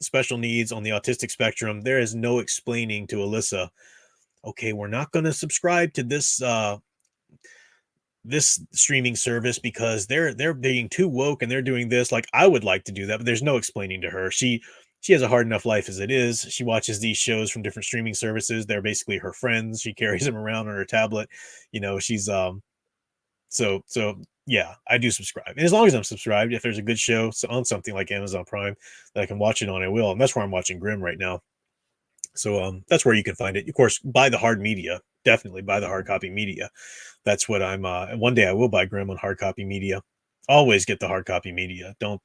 special needs, on the autistic spectrum. There is no explaining to Alyssa, okay, we're not going to subscribe to this this streaming service because they're being too woke and they're doing this. Like, I would like to do that, but there's no explaining to her. She has a hard enough life as it is. She watches these shows from different streaming services. They're basically her friends. She carries them around on her tablet. She's so yeah, I do subscribe. And as long as I'm subscribed, if there's a good show on something like Amazon Prime that I can watch it on, I will. And that's where I'm watching Grimm right now. So that's where you can find it. Of course, buy the hard media. Definitely buy the hard copy media. That's what I'm. One day I will buy Gremlin hard copy media. Always get the hard copy media. Don't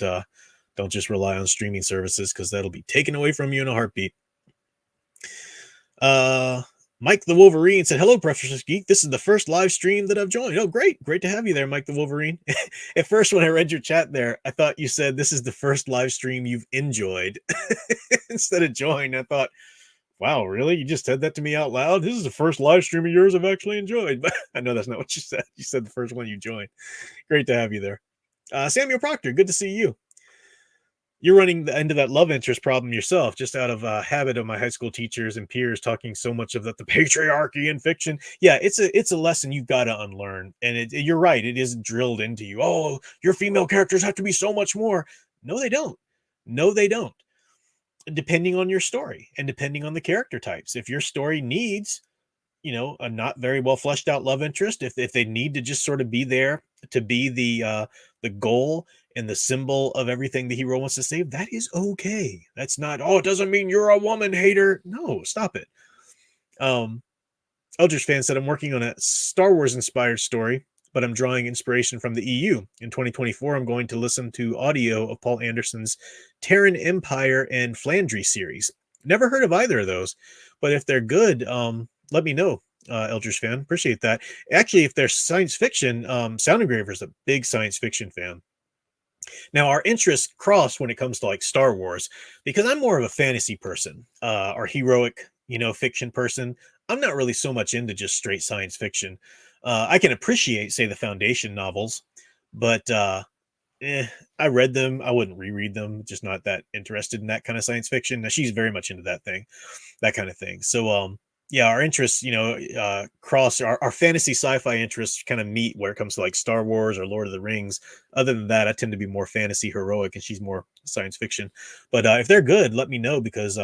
just rely on streaming services because that'll be taken away from you in a heartbeat. Uh, Mike the Wolverine said, "Hello, Preface Geek. This is the first live stream that I've joined. Oh, great to have you there, Mike the Wolverine." At first, when I read your chat there, I thought you said this is the first live stream you've enjoyed instead of joined. I thought, wow, really? You just said that to me out loud? This is the first live stream of yours I've actually enjoyed. But I know that's not what you said. You said the first one you joined. Great to have you there. Samuel Proctor, good to see you. You're running the end of that love interest problem yourself, just out of habit of my high school teachers and peers talking so much of that the patriarchy in fiction. Yeah, it's a lesson you've got to unlearn, and you're right. It is drilled into you. Oh, your female characters have to be so much more. No, they don't. No, they don't. Depending on your story and depending on the character types. If your story needs, a not very well fleshed out love interest, if they need to just sort of be there to be the goal and the symbol of everything the hero wants to save, that is okay. That's not, oh, it doesn't mean you're a woman hater. No, stop it. Eldridge fan said, I'm working on a Star Wars inspired story, but I'm drawing inspiration from the EU. In 2024, I'm going to listen to audio of Paul Anderson's Terran Empire and Flandry series. Never heard of either of those, but if they're good, let me know, Eldridge fan. Appreciate that. Actually, if they're science fiction, Sound Engraver is a big science fiction fan. Now, our interests cross when it comes to like Star Wars, because I'm more of a fantasy person, or heroic, fiction person. I'm not really so much into just straight science fiction. I can appreciate, say, the Foundation novels, but I read them. I wouldn't reread them. Just not that interested in that kind of science fiction. Now, she's very much into that kind of thing. So, yeah, our interests, cross our fantasy sci-fi interests kind of meet where it comes to like Star Wars or Lord of the Rings. Other than that, I tend to be more fantasy heroic, and she's more science fiction. But if they're good, let me know, because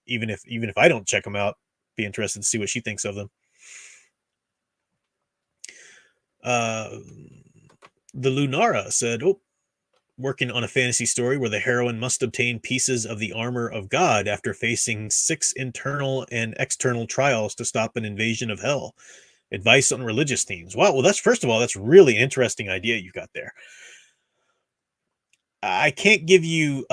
even if I don't check them out, be interested to see what she thinks of them. The Lunara said, "Oh, working on a fantasy story where the heroine must obtain pieces of the armor of God after facing 6 internal and external trials to stop an invasion of hell. Advice on religious themes." Wow, well, first of all, that's really interesting idea you got there. I can't give you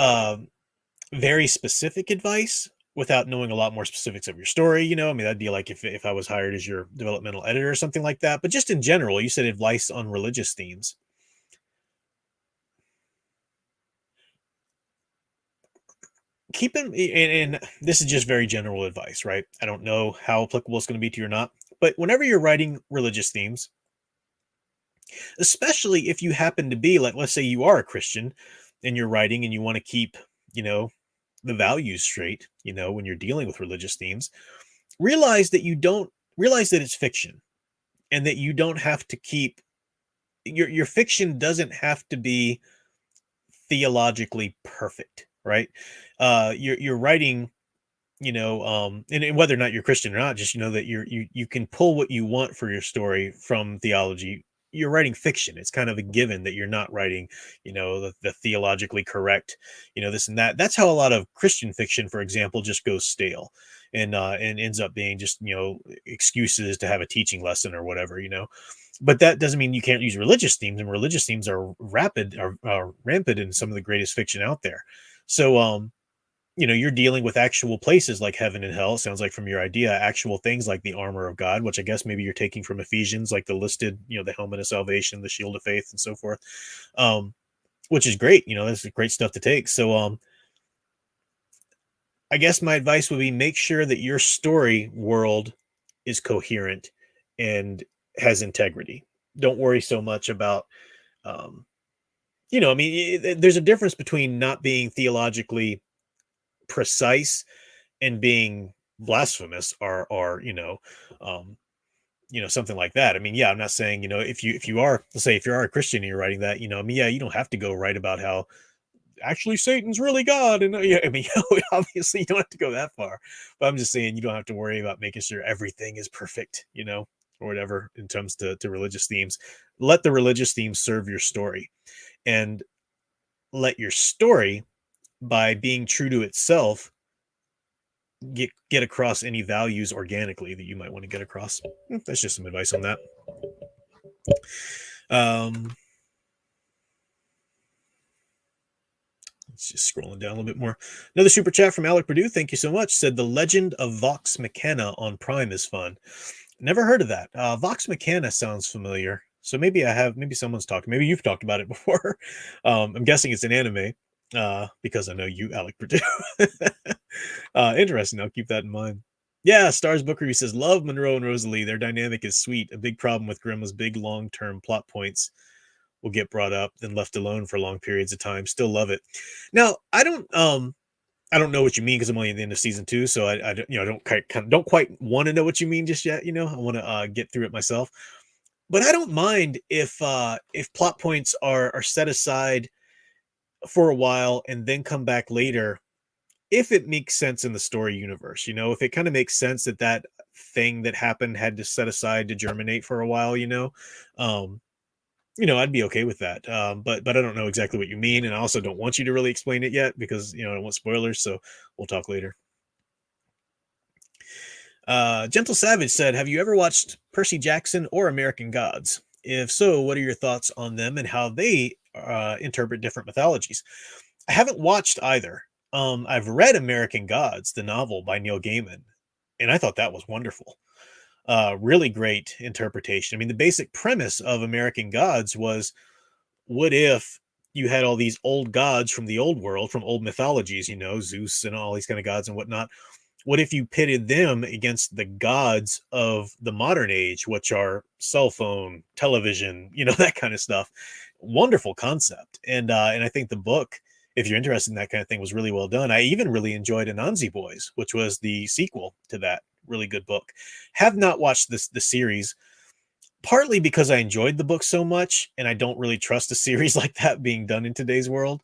very specific advice without knowing a lot more specifics of your story. I mean, that'd be like if I was hired as your developmental editor or something like that. But just in general, you said advice on religious themes. Keep in, and this is just very general advice, right? I don't know how applicable it's going to be to you or not, but whenever you're writing religious themes, especially if you happen to be like, let's say you are a Christian and you're writing and you want to keep, the values straight, when you're dealing with religious themes, realize that it's fiction, and that you don't have to keep your fiction doesn't have to be theologically perfect, right? You're writing, and whether or not you're Christian or not, just that you can pull what you want for your story from theology. You're writing fiction. It's kind of a given that you're not writing, the theologically correct, this and that. That's how a lot of Christian fiction, for example, just goes stale, and ends up being just excuses to have a teaching lesson or whatever. But that doesn't mean you can't use religious themes, and religious themes are rampant in some of the greatest fiction out there. So, you're dealing with actual places like heaven and hell. It sounds like from your idea, actual things like the armor of God, which I guess maybe you're taking from Ephesians, like the listed, the helmet of salvation, the shield of faith, and so forth. Which is great. That's great stuff to take. So, I guess my advice would be make sure that your story world is coherent and has integrity. Don't worry so much about, I mean, there's a difference between not being theologically precise and being blasphemous, or something like that. I mean, yeah, I'm not saying, if you are, let's say if you are a Christian and you're writing that, I mean, yeah, you don't have to go write about how actually Satan's really God. And yeah, I mean, obviously you don't have to go that far, but I'm just saying you don't have to worry about making sure everything is perfect, or whatever in terms to religious themes. Let the religious themes serve your story, and let your story, by being true to itself, get across any values organically that you might want to get across. That's just some advice on that. Let's just scrolling down a little bit more. Another super chat from Alec Purdue. Thank you so much. Said The Legend of Vox Machina on Prime is fun. Never heard of that. Vox Machina sounds familiar. So maybe I have, maybe someone's talked, maybe you've talked about it before. I'm guessing it's an anime because I know you, Alec Purdue. Interesting. I'll keep that in mind. Yeah, Stars Book Review says, love Monroe and Rosalie. Their dynamic is sweet. A big problem with Grimm was big long-term plot points will get brought up, then left alone for long periods of time. Still love it. Now, I don't know what you mean because I'm only at the end of season 2, so I don't quite want to know what you mean just yet. I want to get through it myself. But I don't mind if plot points are set aside for a while and then come back later, if it makes sense in the story universe. If it kind of makes sense that thing that happened had to set aside to germinate for a while. I'd be okay with that. But I don't know exactly what you mean, and I also don't want you to really explain it yet because I don't want spoilers. So we'll talk later. Gentle Savage said, "Have you ever watched Percy Jackson or American Gods? If so, what are your thoughts on them and how they interpret different mythologies?" I haven't watched either. I've read American Gods, the novel by Neil Gaiman, and I thought that was wonderful. Really great interpretation. I mean, the basic premise of American Gods was, what if you had all these old gods from the old world, from old mythologies, Zeus and all these kind of gods and whatnot. What if you pitted them against the gods of the modern age, which are cell phone, television, that kind of stuff? Wonderful concept. And I think the book, if you're interested in that kind of thing, was really well done. I even really enjoyed Anansi Boys, which was the sequel to that. Really good book. Have not watched the series, partly because I enjoyed the book so much, and I don't really trust a series like that being done in today's world.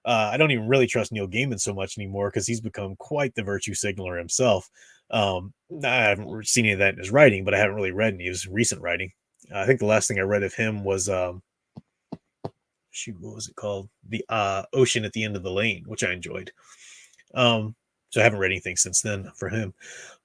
I don't even really trust Neil Gaiman so much anymore because he's become quite the virtue signaler himself. I haven't seen any of that in his writing, but I haven't really read any of his recent writing. I think the last thing I read of him was what was it called? The Ocean at the End of the Lane, which I enjoyed. So I haven't read anything since then for him.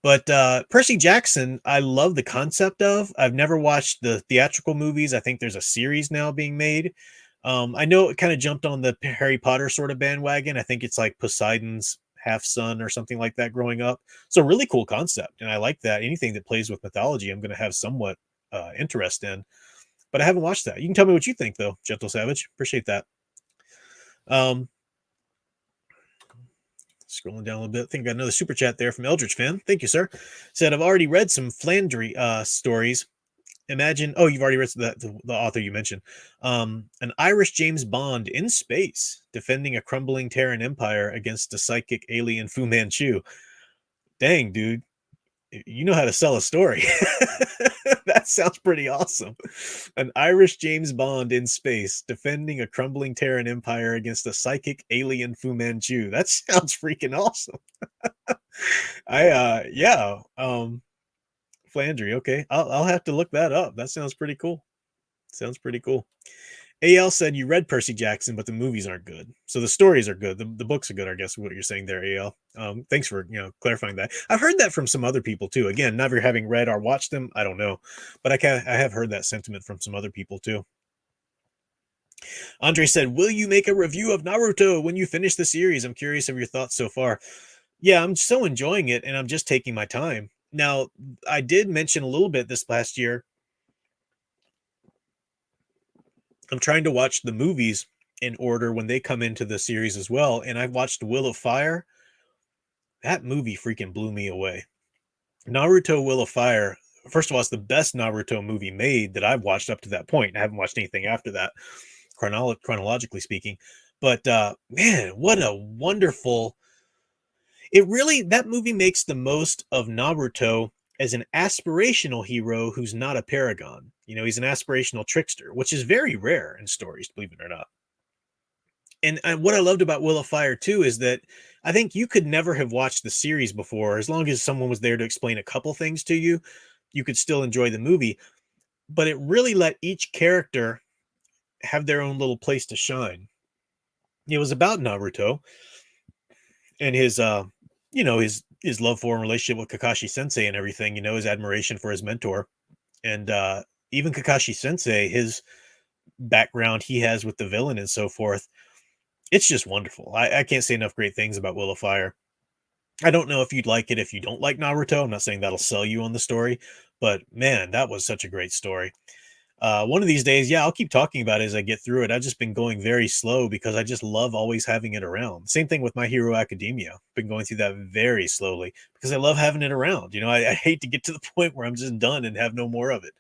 But Percy Jackson, I love the concept of. I've never watched the theatrical movies. I think there's a series now being made. I know it kind of jumped on the Harry Potter sort of bandwagon. I think it's like Poseidon's half son or something like that growing up. So really cool concept. And I like that. Anything that plays with mythology, I'm going to have somewhat interest in. But I haven't watched that. You can tell me what you think, though, Gentle Savage. Appreciate that. Scrolling down a little bit. I think I got another super chat there from Eldritch Fan. Thank you, sir. Said, I've already read some Flandry stories. Imagine, you've already read the author you mentioned. An Irish James Bond in space, defending a crumbling Terran empire against a psychic alien Fu Manchu. Dang, dude. You know how to sell a story. That sounds pretty awesome. An Irish James Bond in space, defending a crumbling Terran empire against a psychic alien Fu Manchu. That sounds freaking awesome. Flandry. Okay. I'll have to look that up. That sounds pretty cool. Sounds pretty cool. AL said you read Percy Jackson, but the movies aren't good. So the stories are good. The books are good, I guess, what you're saying there, AL. Thanks for clarifying that. I've heard that from some other people too. Again, never having read or watched them, I don't know. But I have heard that sentiment from some other people too. Andre said, will you make a review of Naruto when you finish the series? I'm curious of your thoughts so far. Yeah, I'm so enjoying it, and I'm just taking my time. Now, I did mention a little bit this last year. I'm trying to watch the movies in order when they come into the series as well. And I've watched Will of Fire. That movie freaking blew me away. Naruto Will of Fire. First of all, it's the best Naruto movie made that I've watched up to that point. I haven't watched anything after that, chronologically speaking. But man, what a wonderful... that movie makes the most of Naruto as an aspirational hero who's not a paragon. He's an aspirational trickster, which is very rare in stories, believe it or not. And what I loved about Will of Fire, too, is that I think you could never have watched the series before. As long as someone was there to explain a couple things to you, you could still enjoy the movie. But it really let each character have their own little place to shine. It was about Naruto and his his love for and relationship with Kakashi Sensei and everything, his admiration for his mentor. And even Kakashi Sensei, his background he has with the villain and so forth, it's just wonderful. I can't say enough great things about Will of Fire. I don't know if you'd like it if you don't like Naruto. I'm not saying that'll sell you on the story, but man, that was such a great story. One of these days, yeah, I'll keep talking about it as I get through it. I've just been going very slow because I just love always having it around. Same thing with My Hero Academia. Been going through that very slowly because I love having it around. I hate to get to the point where I'm just done and have no more of it.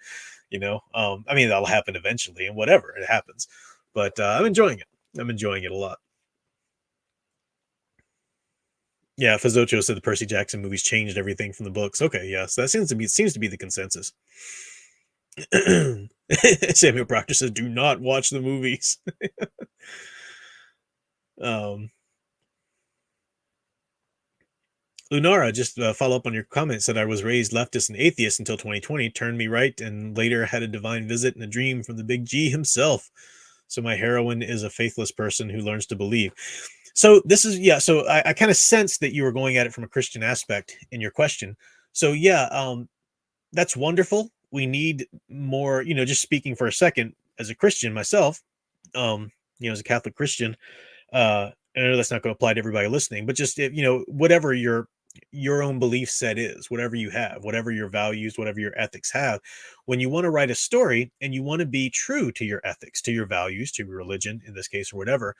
I mean, that'll happen eventually and whatever, it happens. But I'm enjoying it. I'm enjoying it a lot. Yeah, Fazzocho said the Percy Jackson movies changed everything from the books. Okay, yes, that seems to be the consensus. Samuel Proctor says, "Do not watch the movies." Lunara, just follow up on your comment, said I was raised leftist and atheist until 2020, turned me right, and later had a divine visit and a dream from the big G himself. So my heroine is a faithless person who learns to believe. So this is, yeah, so I kind of sensed that you were going at it from a Christian aspect in your question. So yeah, that's wonderful. We need more, just speaking for a second, as a Christian myself, as a Catholic Christian, I know that's not going to apply to everybody listening, but just, whatever your own belief set is, whatever you have, whatever your values, whatever your ethics have, when you want to write a story and you want to be true to your ethics, to your values, to your religion, in this case, or whatever,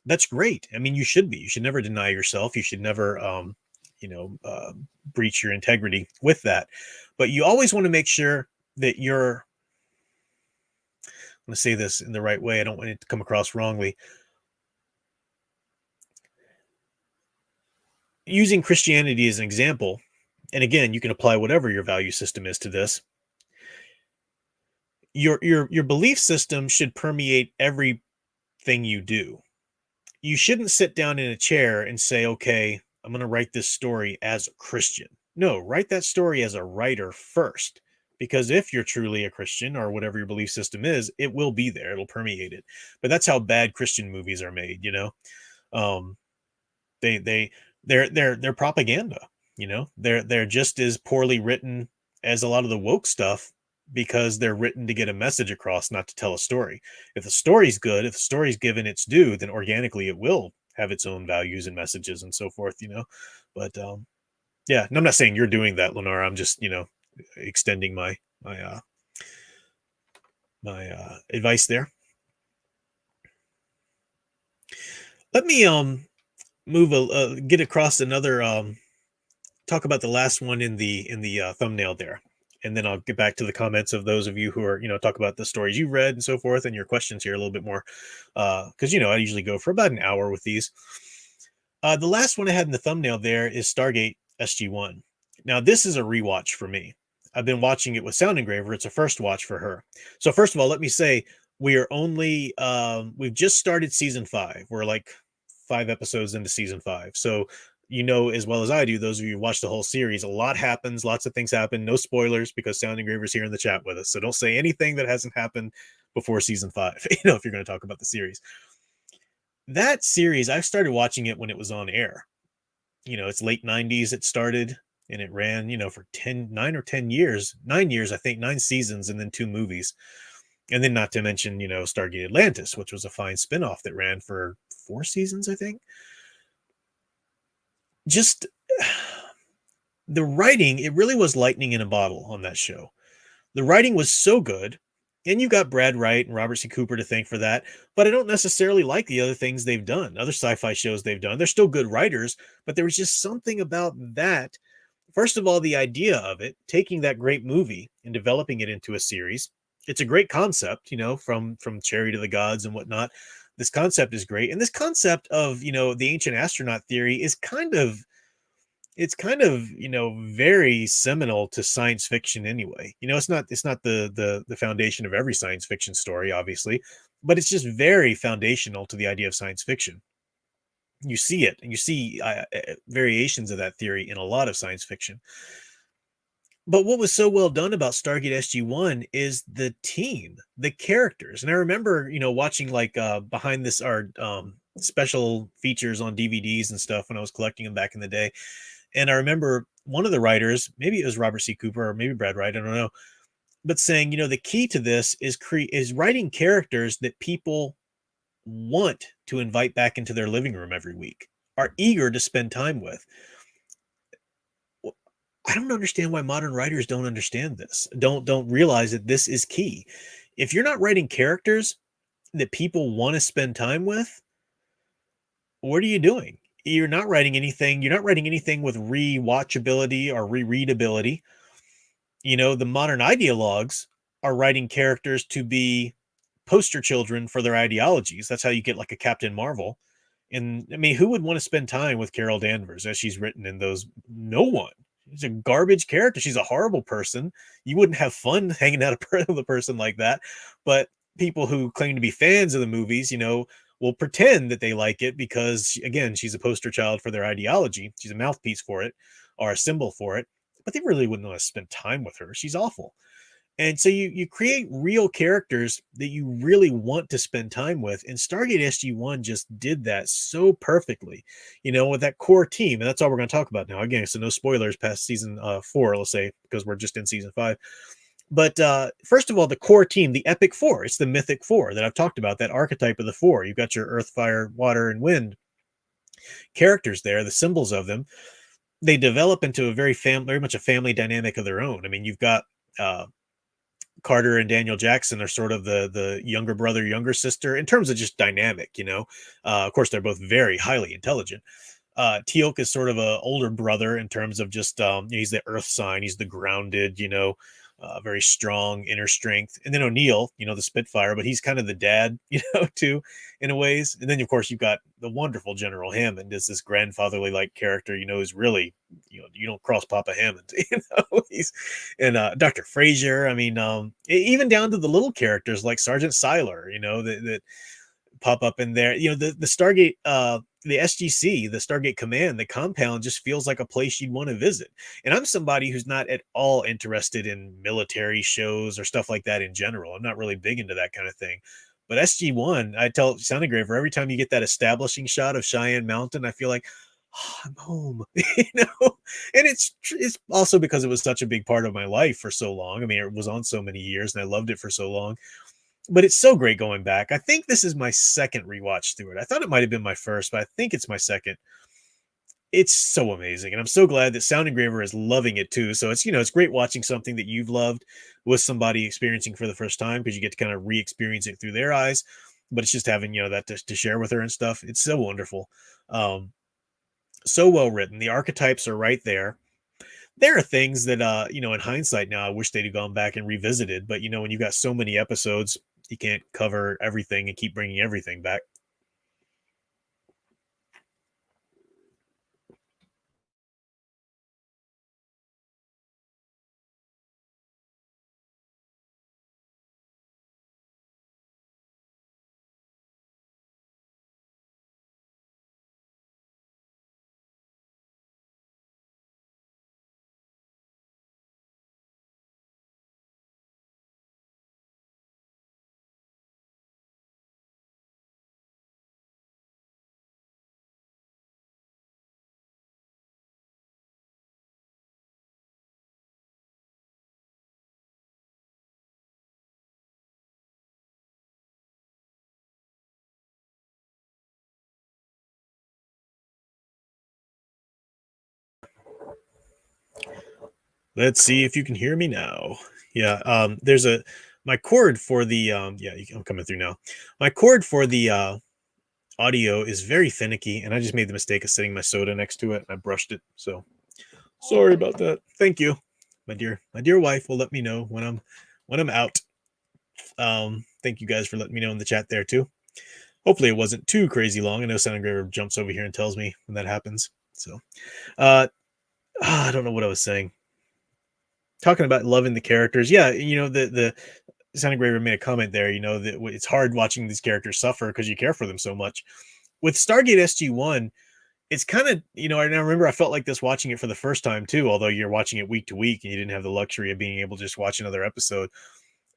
that's great. I mean, you should never deny yourself. You should never, breach your integrity with that. But you always want to make sure that you're, I'm going to say this in the right way. I don't want it to come across wrongly. Using Christianity as an example, and again, you can apply whatever your value system is to this. Your belief system should permeate everything you do. You shouldn't sit down in a chair and say, okay, I'm going to write this story as a Christian. No, write that story as a writer first. Because if you're truly a Christian or whatever your belief system is, it will be there. It'll permeate it. But that's how bad Christian movies are made, they're propaganda, they're just as poorly written as a lot of the woke stuff because they're written to get a message across, not to tell a story. If the story's good, if the story's given its due, then organically it will have its own values and messages and so forth, But yeah, and I'm not saying you're doing that, Lenora. I'm just, extending my advice there. Let me get across another talk about the last one in the thumbnail there, and then I'll get back to the comments of those of you who are talk about the stories you read and so forth, and your questions here a little bit more, because I usually go for about an hour with these. The last one I had in the thumbnail there is Stargate SG-1. Now this is a rewatch for me. I've been watching it with Sound Engraver. It's a first watch for her. So first of all, let me say we are only we've just started season 5. We're like 5 episodes into season 5. So as well as I do, those of you who watch the whole series, a lot happens, lots of things happen. No spoilers because Sound Engraver's here in the chat with us. So don't say anything that hasn't happened before season 5, if you're going to talk about the series. That series, I started watching it when it was on air. It's late 90s it started, and it ran, for 9 or 10 years, 9 years, I think, 9 seasons, and then 2 movies. And then not to mention, Stargate Atlantis, which was a fine spinoff that ran for 4 seasons, I think. Just the writing, it really was lightning in a bottle on that show. The writing was so good, and you've got Brad Wright and Robert C. Cooper to thank for that, but I don't necessarily like the other things they've done, other sci-fi shows they've done. They're still good writers, but there was just something about that. First of all, the idea of it, taking that great movie and developing it into a series. It's a great concept, from Cherry to the Gods and whatnot. This concept is great. And this concept of, the ancient astronaut theory is kind of, very seminal to science fiction anyway. It's not the foundation of every science fiction story, obviously, but it's just very foundational to the idea of science fiction. You see it, and you see variations of that theory in a lot of science fiction. But what was so well done about Stargate SG-1 is the team, the characters. And I remember, watching like behind this, our special features on DVDs and stuff when I was collecting them back in the day. And I remember one of the writers, maybe it was Robert C. Cooper or maybe Brad Wright, I don't know, but saying, the key to this is writing characters that people want to invite back into their living room every week, are eager to spend time with. I don't understand why modern writers don't understand this. Don't realize that this is key. If you're not writing characters that people want to spend time with, what are you doing? You're not writing anything. You're not writing anything with rewatchability or rereadability. The modern ideologues are writing characters to be poster children for their ideologies. That's how you get like a Captain Marvel. And I mean, who would want to spend time with Carol Danvers as she's written in those? No one. She's a garbage character. She's a horrible person. You wouldn't have fun hanging out with a person like that. But people who claim to be fans of the movies, will pretend that they like it because, again, she's a poster child for their ideology. She's a mouthpiece for it or a symbol for it. But they really wouldn't want to spend time with her. She's awful. And so you create real characters that you really want to spend time with. And Stargate SG-1 just did that so perfectly, with that core team. And that's all we're going to talk about now. Again, so no spoilers past season 4, let's say, because we're just in season 5. But first of all, the core team, the Epic Four, it's the Mythic Four that I've talked about, that archetype of the four. You've got your earth, fire, water, and wind characters there, the symbols of them. They develop into a very much a family dynamic of their own. I mean, you've got Carter and Daniel Jackson are sort of the younger brother, younger sister in terms of just dynamic, of course, they're both very highly intelligent. Teal'c is sort of a older brother in terms of just, he's the earth sign. He's the grounded, very strong inner strength. And then O'Neill, the Spitfire, but he's kind of the dad, too, in a ways. And then, of course, you've got the wonderful General Hammond as this grandfatherly like character, who's really, you don't cross Papa Hammond, he's, and Dr. Frazier. I mean, even down to the little characters like Sergeant Siler, that pop up in there. The Stargate, the SGC, the Stargate Command, the compound just feels like a place you'd want to visit. And I'm somebody who's not at all interested in military shows or stuff like that in general. I'm not really big into that kind of thing. But SG-1, I tell Sound Engraver, every time you get that establishing shot of Cheyenne Mountain, I feel like, oh, I'm home, And it's also because it was such a big part of my life for so long. I mean, it was on so many years and I loved it for so long. But it's so great going back. I think this is my second rewatch through it. I thought it might have been my first, but I think it's my second. It's so amazing. And I'm so glad that Sound Engraver is loving it too. So it's, it's great watching something that you've loved with somebody experiencing for the first time, because you get to kind of re-experience it through their eyes. But it's just having, that to share with her and stuff. It's so wonderful. So well written. The archetypes are right there. There are things that, in hindsight now, I wish they'd have gone back and revisited. But, when you've got so many episodes, you can't cover everything and keep bringing everything back. Let's see if you can hear me now. Yeah, there's my cord for the I'm coming through now. My cord for the audio is very finicky, and I just made the mistake of setting my soda next to it, and I brushed it. So sorry about that. Thank you, my dear wife will let me know when I'm out. Thank you guys for letting me know in the chat there too. Hopefully it wasn't too crazy long. I know Sound Engraver jumps over here and tells me when that happens. So I don't know what I was saying. Talking about loving the characters. Yeah, the Sound Engraver made a comment there, that it's hard watching these characters suffer because you care for them so much. With Stargate SG-1, it's kind of, and I remember I felt like this watching it for the first time too, although you're watching it week to week and you didn't have the luxury of being able to just watch another episode.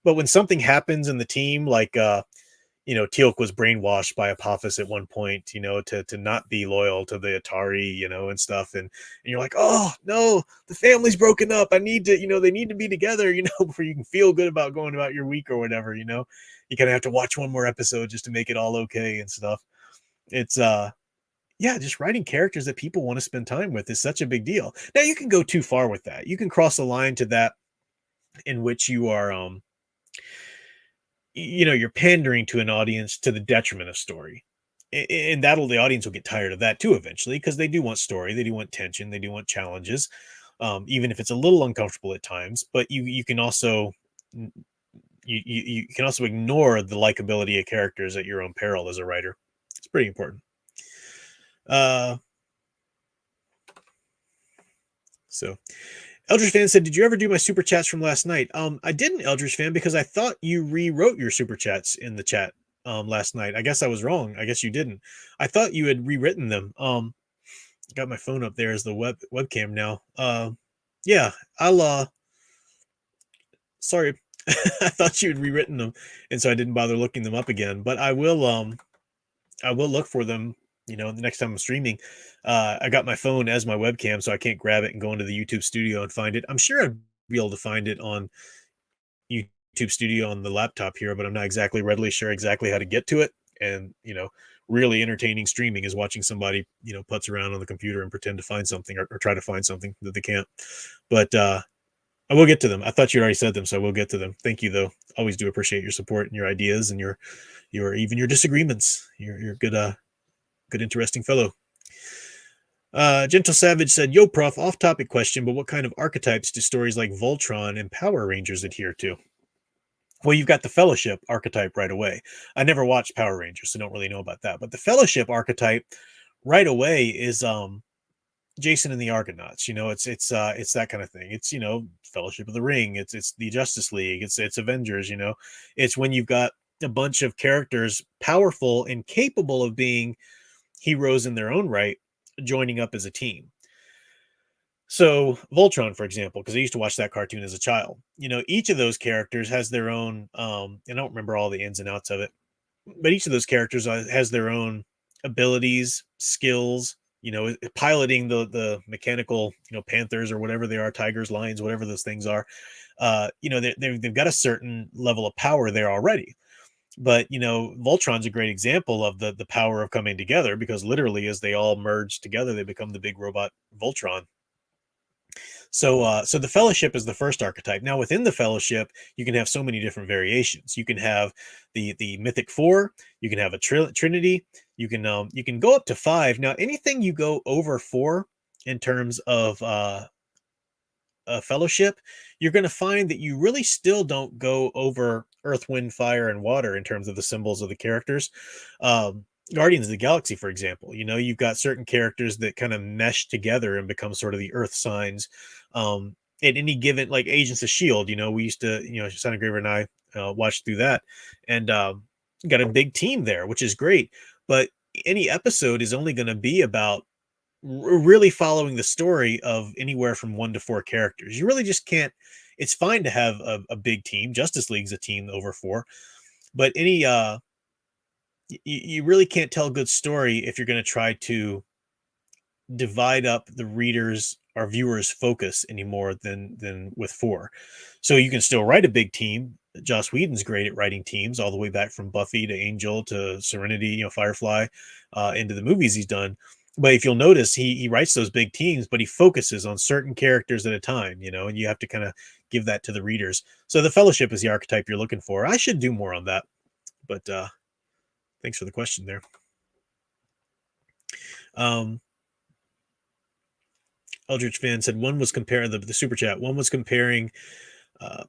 But when something happens in the team, like Teal'c was brainwashed by Apophis at one point, to not be loyal to the Atari, and stuff. And you're like, oh no, the family's broken up. I need to, they need to be together, before you can feel good about going about your week or whatever, you kind of have to watch one more episode just to make it all okay and stuff. It's, yeah, just writing characters that people want to spend time with is such a big deal. Now you can go too far with that. You can cross the line to that in which you are, you're pandering to an audience to the detriment of story. And the audience will get tired of that too eventually, because they do want story, they do want tension, they do want challenges, even if it's a little uncomfortable at times. But you can also you can also ignore the likability of characters at your own peril as a writer. It's pretty important. So Eldridge Fan said, did you ever do my super chats from last night? I didn't, Eldridge Fan, because I thought you rewrote your super chats in the chat last night. I guess I was wrong. I guess you didn't. I thought you had rewritten them. Got my phone up there as the webcam now. Yeah, I'll sorry. I thought you had rewritten them, and so I didn't bother looking them up again. But I will look for them, the next time I'm streaming. I got my phone as my webcam, so I can't grab it and go into the YouTube studio and find it. I'm sure I'd be able to find it on YouTube studio on the laptop here, but I'm not exactly readily sure exactly how to get to it. And, really entertaining streaming is watching somebody, putz around on the computer and pretend to find something or try to find something that they can't. But I will get to them. I thought you already said them, so I will get to them. Thank you, though. Always do appreciate your support and your ideas and your even your disagreements. You're good, good, interesting fellow. Gentle Savage said, yo, Prof, off-topic question, but what kind of archetypes do stories like Voltron and Power Rangers adhere to? Well, you've got the Fellowship archetype right away. I never watched Power Rangers, so don't really know about that. But the Fellowship archetype right away is Jason and the Argonauts. It's that kind of thing. It's Fellowship of the Ring. It's the Justice League. It's Avengers. It's when you've got a bunch of characters powerful and capable of being heroes in their own right, joining up as a team. So Voltron, for example, because I used to watch that cartoon as a child, each of those characters has their own, I don't remember all the ins and outs of it, but each of those characters has their own abilities, skills, piloting the mechanical, panthers or whatever they are, tigers, lions, whatever those things are. They've got a certain level of power there already. But, Voltron's a great example of the power of coming together, because literally as they all merge together, they become the big robot Voltron. So the Fellowship is the first archetype. Now, within the Fellowship, you can have so many different variations. You can have the Mythic Four. You can have a Trinity. You can go up to 5. Now, anything you go over 4 in terms of a Fellowship, you're going to find that you really still don't go over Earth, Wind, Fire, and Water in terms of the symbols of the characters. Guardians of the Galaxy, for example, you've got certain characters that kind of mesh together and become sort of the Earth signs. At any given, like Agents of S.H.I.E.L.D., we used to, Sonic Graver and I watched through that, and got a big team there, which is great. But any episode is only going to be about really following the story of anywhere from 1 to 4 characters. You really just can't. It's fine to have a big team. Justice League's a team over 4, but you really can't tell a good story if you're going to try to divide up the readers or viewers' focus any more than with 4. So you can still write a big team. Joss Whedon's great at writing teams, all the way back from Buffy to Angel to Serenity, Firefly, into the movies he's done. But if you'll notice, he writes those big teams, but he focuses on certain characters at a time, and you have to kind of give that to the readers. So the Fellowship is the archetype you're looking for. I should do more on that, but thanks for the question there. Eldritch Fan said one was comparing the super chat. One was comparing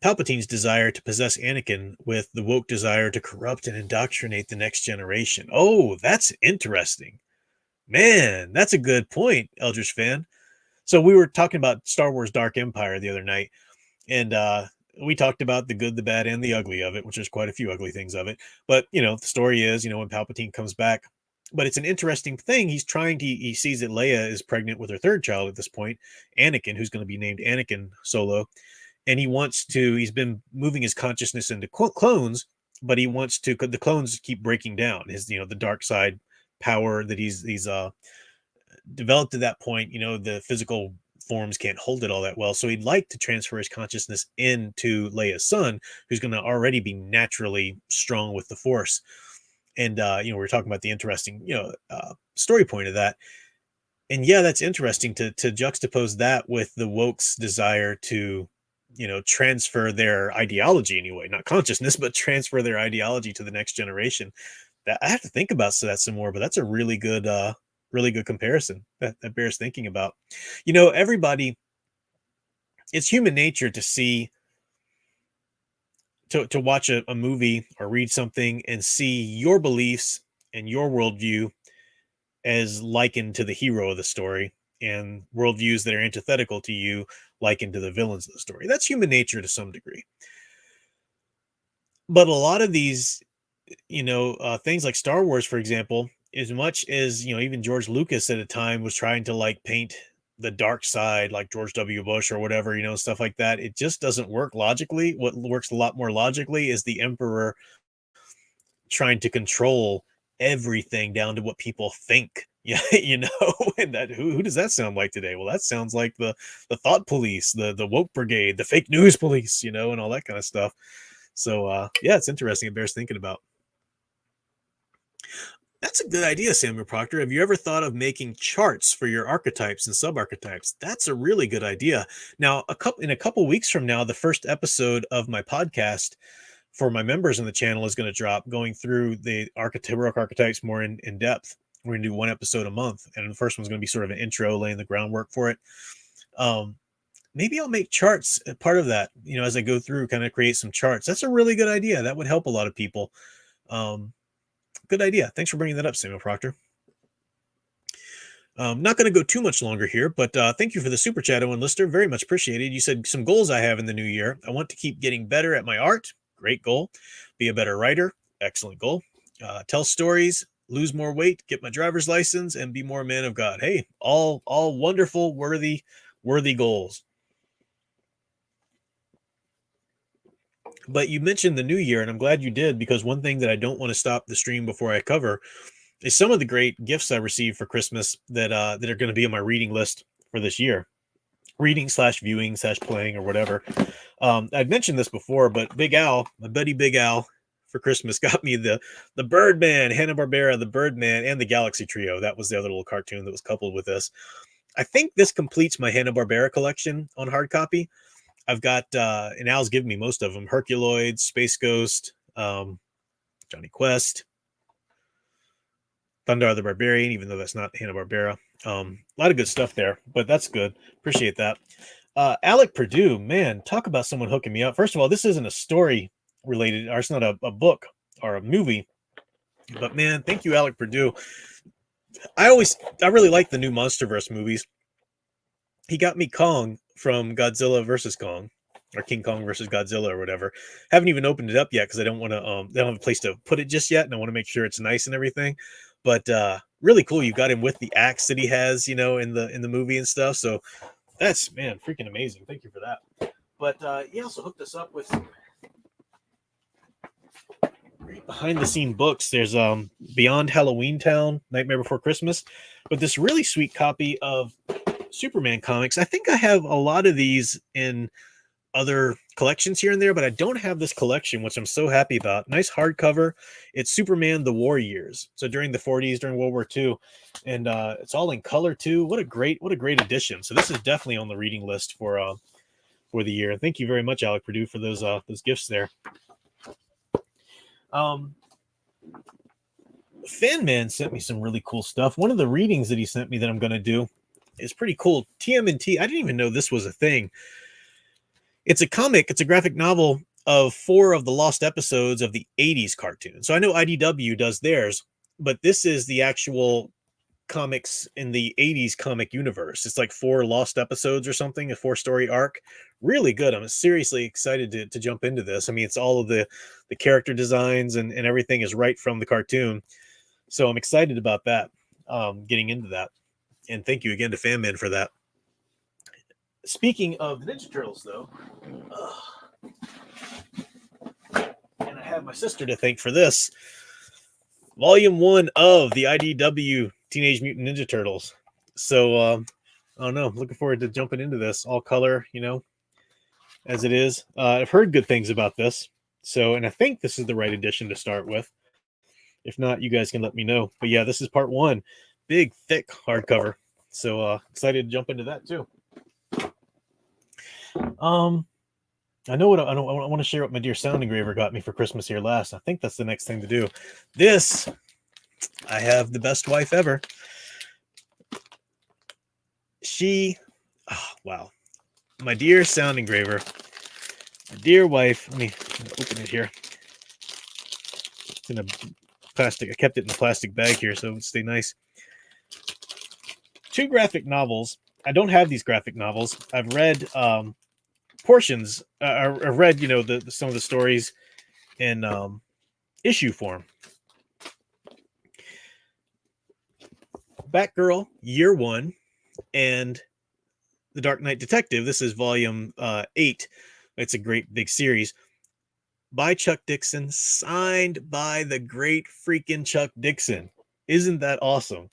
Palpatine's desire to possess Anakin with the woke desire to corrupt and indoctrinate the next generation. Oh, that's interesting. Man, that's a good point, Eldritch Fan. So we were talking about Star Wars Dark Empire the other night, and we talked about the good, the bad, and the ugly of it, which there's quite a few ugly things of it. But, the story is, when Palpatine comes back, but it's an interesting thing. He sees that Leia is pregnant with her third child at this point, Anakin, who's going to be named Anakin Solo. And he's been moving his consciousness into clones, but he wants to. The clones keep breaking down. His, the dark side power that he's developed to that point. The physical forms can't hold it all that well. So he'd like to transfer his consciousness into Leia's son, who's going to already be naturally strong with the Force. And we were talking about the interesting, story point of that. And yeah, that's interesting to juxtapose that with the woke's desire to, transfer their ideology anyway, not consciousness, but transfer their ideology to the next generation. That I have to think about that some more, but that's a really good comparison that bears thinking about. Everybody, it's human nature to see, to watch a movie or read something and see your beliefs and your worldview as likened to the hero of the story, and worldviews that are antithetical to you likened to the villains of the story. That's human nature to some degree. But a lot of these, things like Star Wars, for example, as much as, even George Lucas at a time was trying to like paint the dark side, like George W. Bush or whatever, stuff like that. It just doesn't work logically. What works a lot more logically is the Emperor trying to control everything down to what people think. Yeah, and that who does that sound like today? Well, that sounds like the thought police, the woke brigade, the fake news police, and all that kind of stuff. So yeah, it's interesting. It bears thinking about. That's a good idea, Samuel Proctor. Have you ever thought of making charts for your archetypes and sub-archetypes? That's a really good idea. Now, in a couple weeks from now, the first episode of my podcast for my members on the channel is going to drop, going through the heroic archetypes more in depth. We're going to do one episode a month, and the first one's going to be sort of an intro, laying the groundwork for it. Maybe I'll make charts part of that, as I go through, kind of create some charts. That's a really good idea. That would help a lot of people. Good idea. Thanks for bringing that up, Samuel Proctor. Not going to go too much longer here, but thank you for the super chat, Owen Lister. Very much appreciated. You said some goals I have in the new year. I want to keep getting better at my art. Great goal. Be a better writer. Excellent goal. Tell stories, lose more weight, get my driver's license, and be more a man of God. Hey, all wonderful, worthy goals. But you mentioned the new year, and I'm glad you did, because one thing that I don't want to stop the stream before I cover is some of the great gifts I received for Christmas that are going to be on my reading list for this year. Reading / viewing / playing or whatever. I've mentioned this before, but Big Al, my buddy Big Al, for Christmas got me the Birdman, Hanna-Barbera, the Birdman, and the Galaxy Trio. That was the other little cartoon that was coupled with this. I think this completes my Hanna-Barbera collection on hard copy. I've got, and Al's given me most of them, Herculoid, Space Ghost, Johnny Quest, Thundar the Barbarian, even though that's not Hanna-Barbera. A lot of good stuff there, but that's good. Appreciate that. Alec Purdue, man, talk about someone hooking me up. First of all, this isn't a story related, or it's not a book or a movie, but man, thank you, Alec Purdue. I really like the new Monsterverse movies. He got me Kong from Godzilla versus Kong, or King Kong versus Godzilla, or whatever. Haven't even opened it up yet because I don't want to. They don't have a place to put it just yet, and I want to make sure it's nice and everything. But really cool. You got him with the axe that he has, in the movie and stuff. So that's, man, freaking amazing. Thank you for that. But he also hooked us up with some great behind the scene books. There's Beyond Halloween Town, Nightmare Before Christmas, but this really sweet copy of Superman comics. I think I have a lot of these in other collections here and there, but I don't have this collection, which I'm so happy about. Nice hardcover. It's Superman the War Years, so during the 40s, during World War II, and it's all in color too. What a great edition. So this is definitely on the reading list for the year. Thank you very much, Alec Purdue, for those gifts there. Fanman sent me some really cool stuff. One of the readings that he sent me that I'm going to do is pretty cool. TMNT. I didn't even know this was a thing. It's a comic. It's a graphic novel of 4 of the lost episodes of the 80s cartoon. So I know IDW does theirs, but this is the actual comics in the 80s comic universe. It's like 4 lost episodes or something, a 4-story arc. Really good. I'm seriously excited to jump into this. I mean, it's all of the character designs and everything is right from the cartoon. So I'm excited about that, getting into that. And thank you again to Fanman for that. Speaking of Ninja Turtles, though, and I have my sister to thank for this. Volume 1 of the IDW Teenage Mutant Ninja Turtles. So, I don't know. Looking forward to jumping into this. All color, as it is. I've heard good things about this. So, and I think this is the right edition to start with. If not, you guys can let me know. But yeah, this is part 1. Big, thick hardcover. So, excited to jump into that too. I know what I want to share what my dear sound engraver got me for Christmas here last. I think that's the next thing to do. This, I have the best wife ever. Wow. My dear sound engraver, my dear wife. Let me open it here. It's in a plastic. I kept it in a plastic bag here so it would stay nice. 2 graphic novels. I don't have these graphic novels. I've read portions. I've read, some of the stories in issue form. Batgirl Year 1 and The Dark Knight Detective. This is volume 8. It's a great big series by Chuck Dixon, signed by the great freaking Chuck Dixon. Isn't that awesome?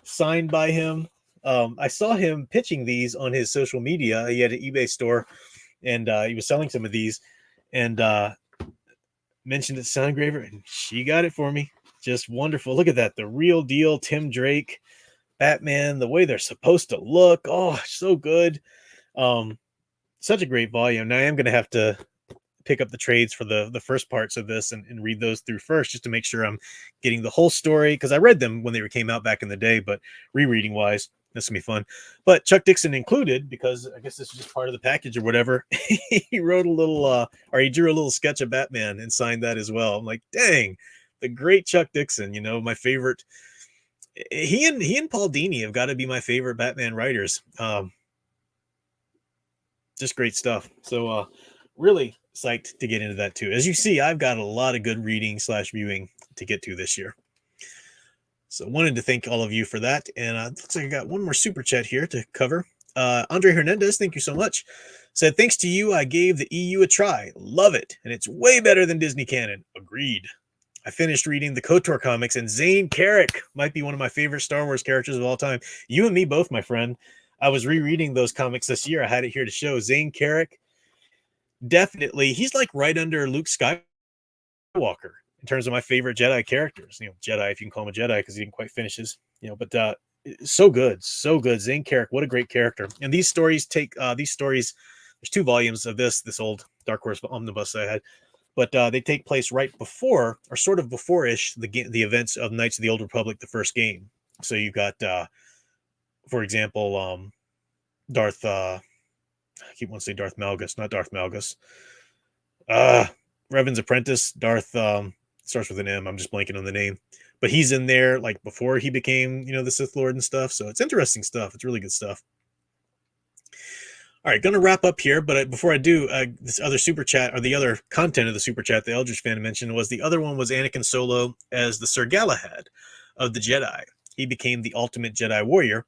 Signed by him. I saw him pitching these on his social media. He had an eBay store, and he was selling some of these, and mentioned it, sound engraver, and she got it for me. Just wonderful. Look at that. The real deal Tim Drake Batman, the way they're supposed to look. Oh, so good. Such a great volume. Now I am going to have to pick up the trades for the first parts of this and read those through first, just to make sure I'm getting the whole story, because I read them when they came out back in the day, but rereading wise, this will be fun. But Chuck Dixon included, because I guess this is just part of the package or whatever. He wrote a little, or he drew a little sketch of Batman and signed that as well. I'm like, dang, the great Chuck Dixon, my favorite. He and Paul Dini have got to be my favorite Batman writers. Just great stuff. So really psyched to get into that too. As you see, I've got a lot of good reading / viewing to get to this year. So wanted to thank all of you for that. And looks like I got one more super chat here to cover. Andre Hernandez, thank you so much. Said, thanks to you, I gave the EU a try. Love it. And it's way better than Disney canon. Agreed. I finished reading the KOTOR comics, and Zane Carrick might be one of my favorite Star Wars characters of all time. You and me both, my friend. I was rereading those comics this year. I had it here to show. Zane Carrick, definitely, he's like right under Luke Skywalker in terms of my favorite Jedi characters. Jedi, if you can call him a Jedi, because he didn't quite finish his, but so good. Zane Carrick, what a great character. And these stories there's 2 volumes of this old Dark Horse omnibus I had. But they take place right before, or sort of before-ish, the events of Knights of the Old Republic, the first game. So you've got, for example, Darth, I keep wanting to say Darth Malgus, not Darth Malgus. Revan's apprentice, Darth, starts with an M. I'm just blanking on the name. But he's in there, like, before he became, the Sith Lord and stuff. So it's interesting stuff. It's really good stuff. All right, going to wrap up here, but before I do, this other super chat, or the other content of the super chat the Eldritch fan mentioned, was the other one was Anakin Solo as the Sir Galahad of the Jedi. He became the ultimate Jedi warrior,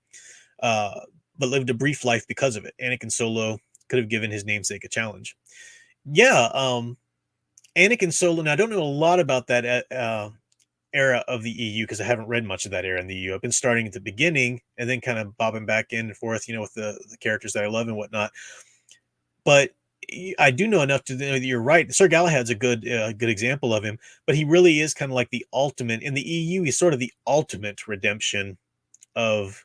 but lived a brief life because of it. Anakin Solo could have given his namesake a challenge. Yeah, Anakin Solo, now I don't know a lot about that era of the EU, because I haven't read much of that era in the EU. I've been starting at the beginning and then kind of bobbing back in and forth, with the characters that I love and whatnot. But I do know enough to know that you're right. Sir Galahad's a good example of him, but he really is kind of like the ultimate in the EU. He's sort of the ultimate redemption of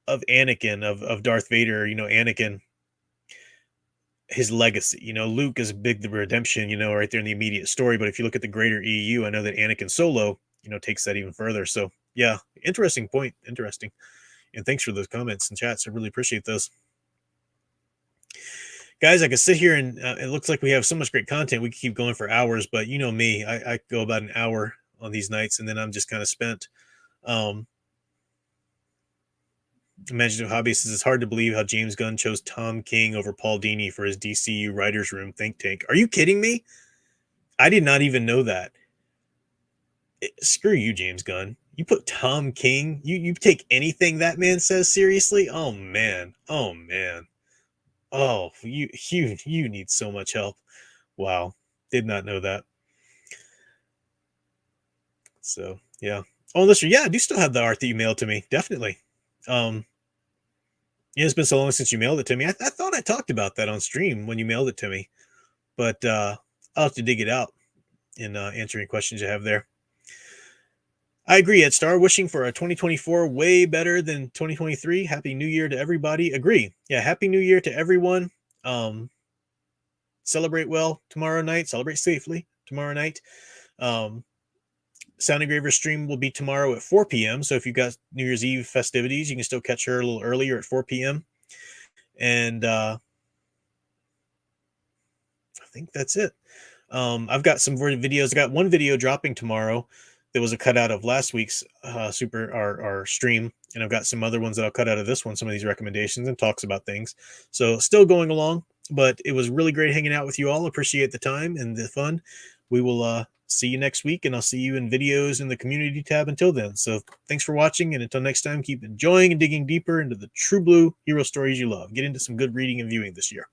Anakin, of Darth Vader. Anakin, his legacy. Luke is the redemption, right there in the immediate story. But if you look at the greater EU, I know that Anakin Solo, takes that even further. So yeah, interesting point. Interesting. And thanks for those comments and chats. I really appreciate those. Guys, I could sit here and it looks like we have so much great content. We could keep going for hours, but you know me, I go about an hour on these nights and then I'm just kind of spent. Imaginative Hobby says it's hard to believe how James Gunn chose Tom King over Paul Dini for his DCU Writers Room think tank. Are you kidding me? I did not even know that. Screw you, James Gunn. You put Tom King. You take anything that man says seriously. Oh man. Oh you need so much help. Wow, did not know that. So yeah. Oh, listen, yeah, I do still have the art that you mailed to me. Definitely. Yeah, it's been so long since you mailed it to me. I thought I talked about that on stream when you mailed it to me, but I'll have to dig it out and answer any questions you have there. I agree, Ed Star. Wishing for a 2024 way better than 2023. Happy New Year to everybody. Agree. Yeah, Happy New Year to everyone. Celebrate well tomorrow night. Celebrate safely tomorrow night. Sound Engraver stream will be tomorrow at 4 p.m. So if you've got New Year's Eve festivities, you can still catch her a little earlier at 4 p.m. And I think that's it. I've got some videos. I got one video dropping tomorrow that was a cutout of last week's our stream, and I've got some other ones that I'll cut out of this one. Some of these recommendations and talks about things. So still going along, but it was really great hanging out with you all. Appreciate the time and the fun. We will see you next week, and I'll see you in videos in the community tab until then. So thanks for watching, and until next time, keep enjoying and digging deeper into the true blue hero stories you love. Get into some good reading and viewing this year.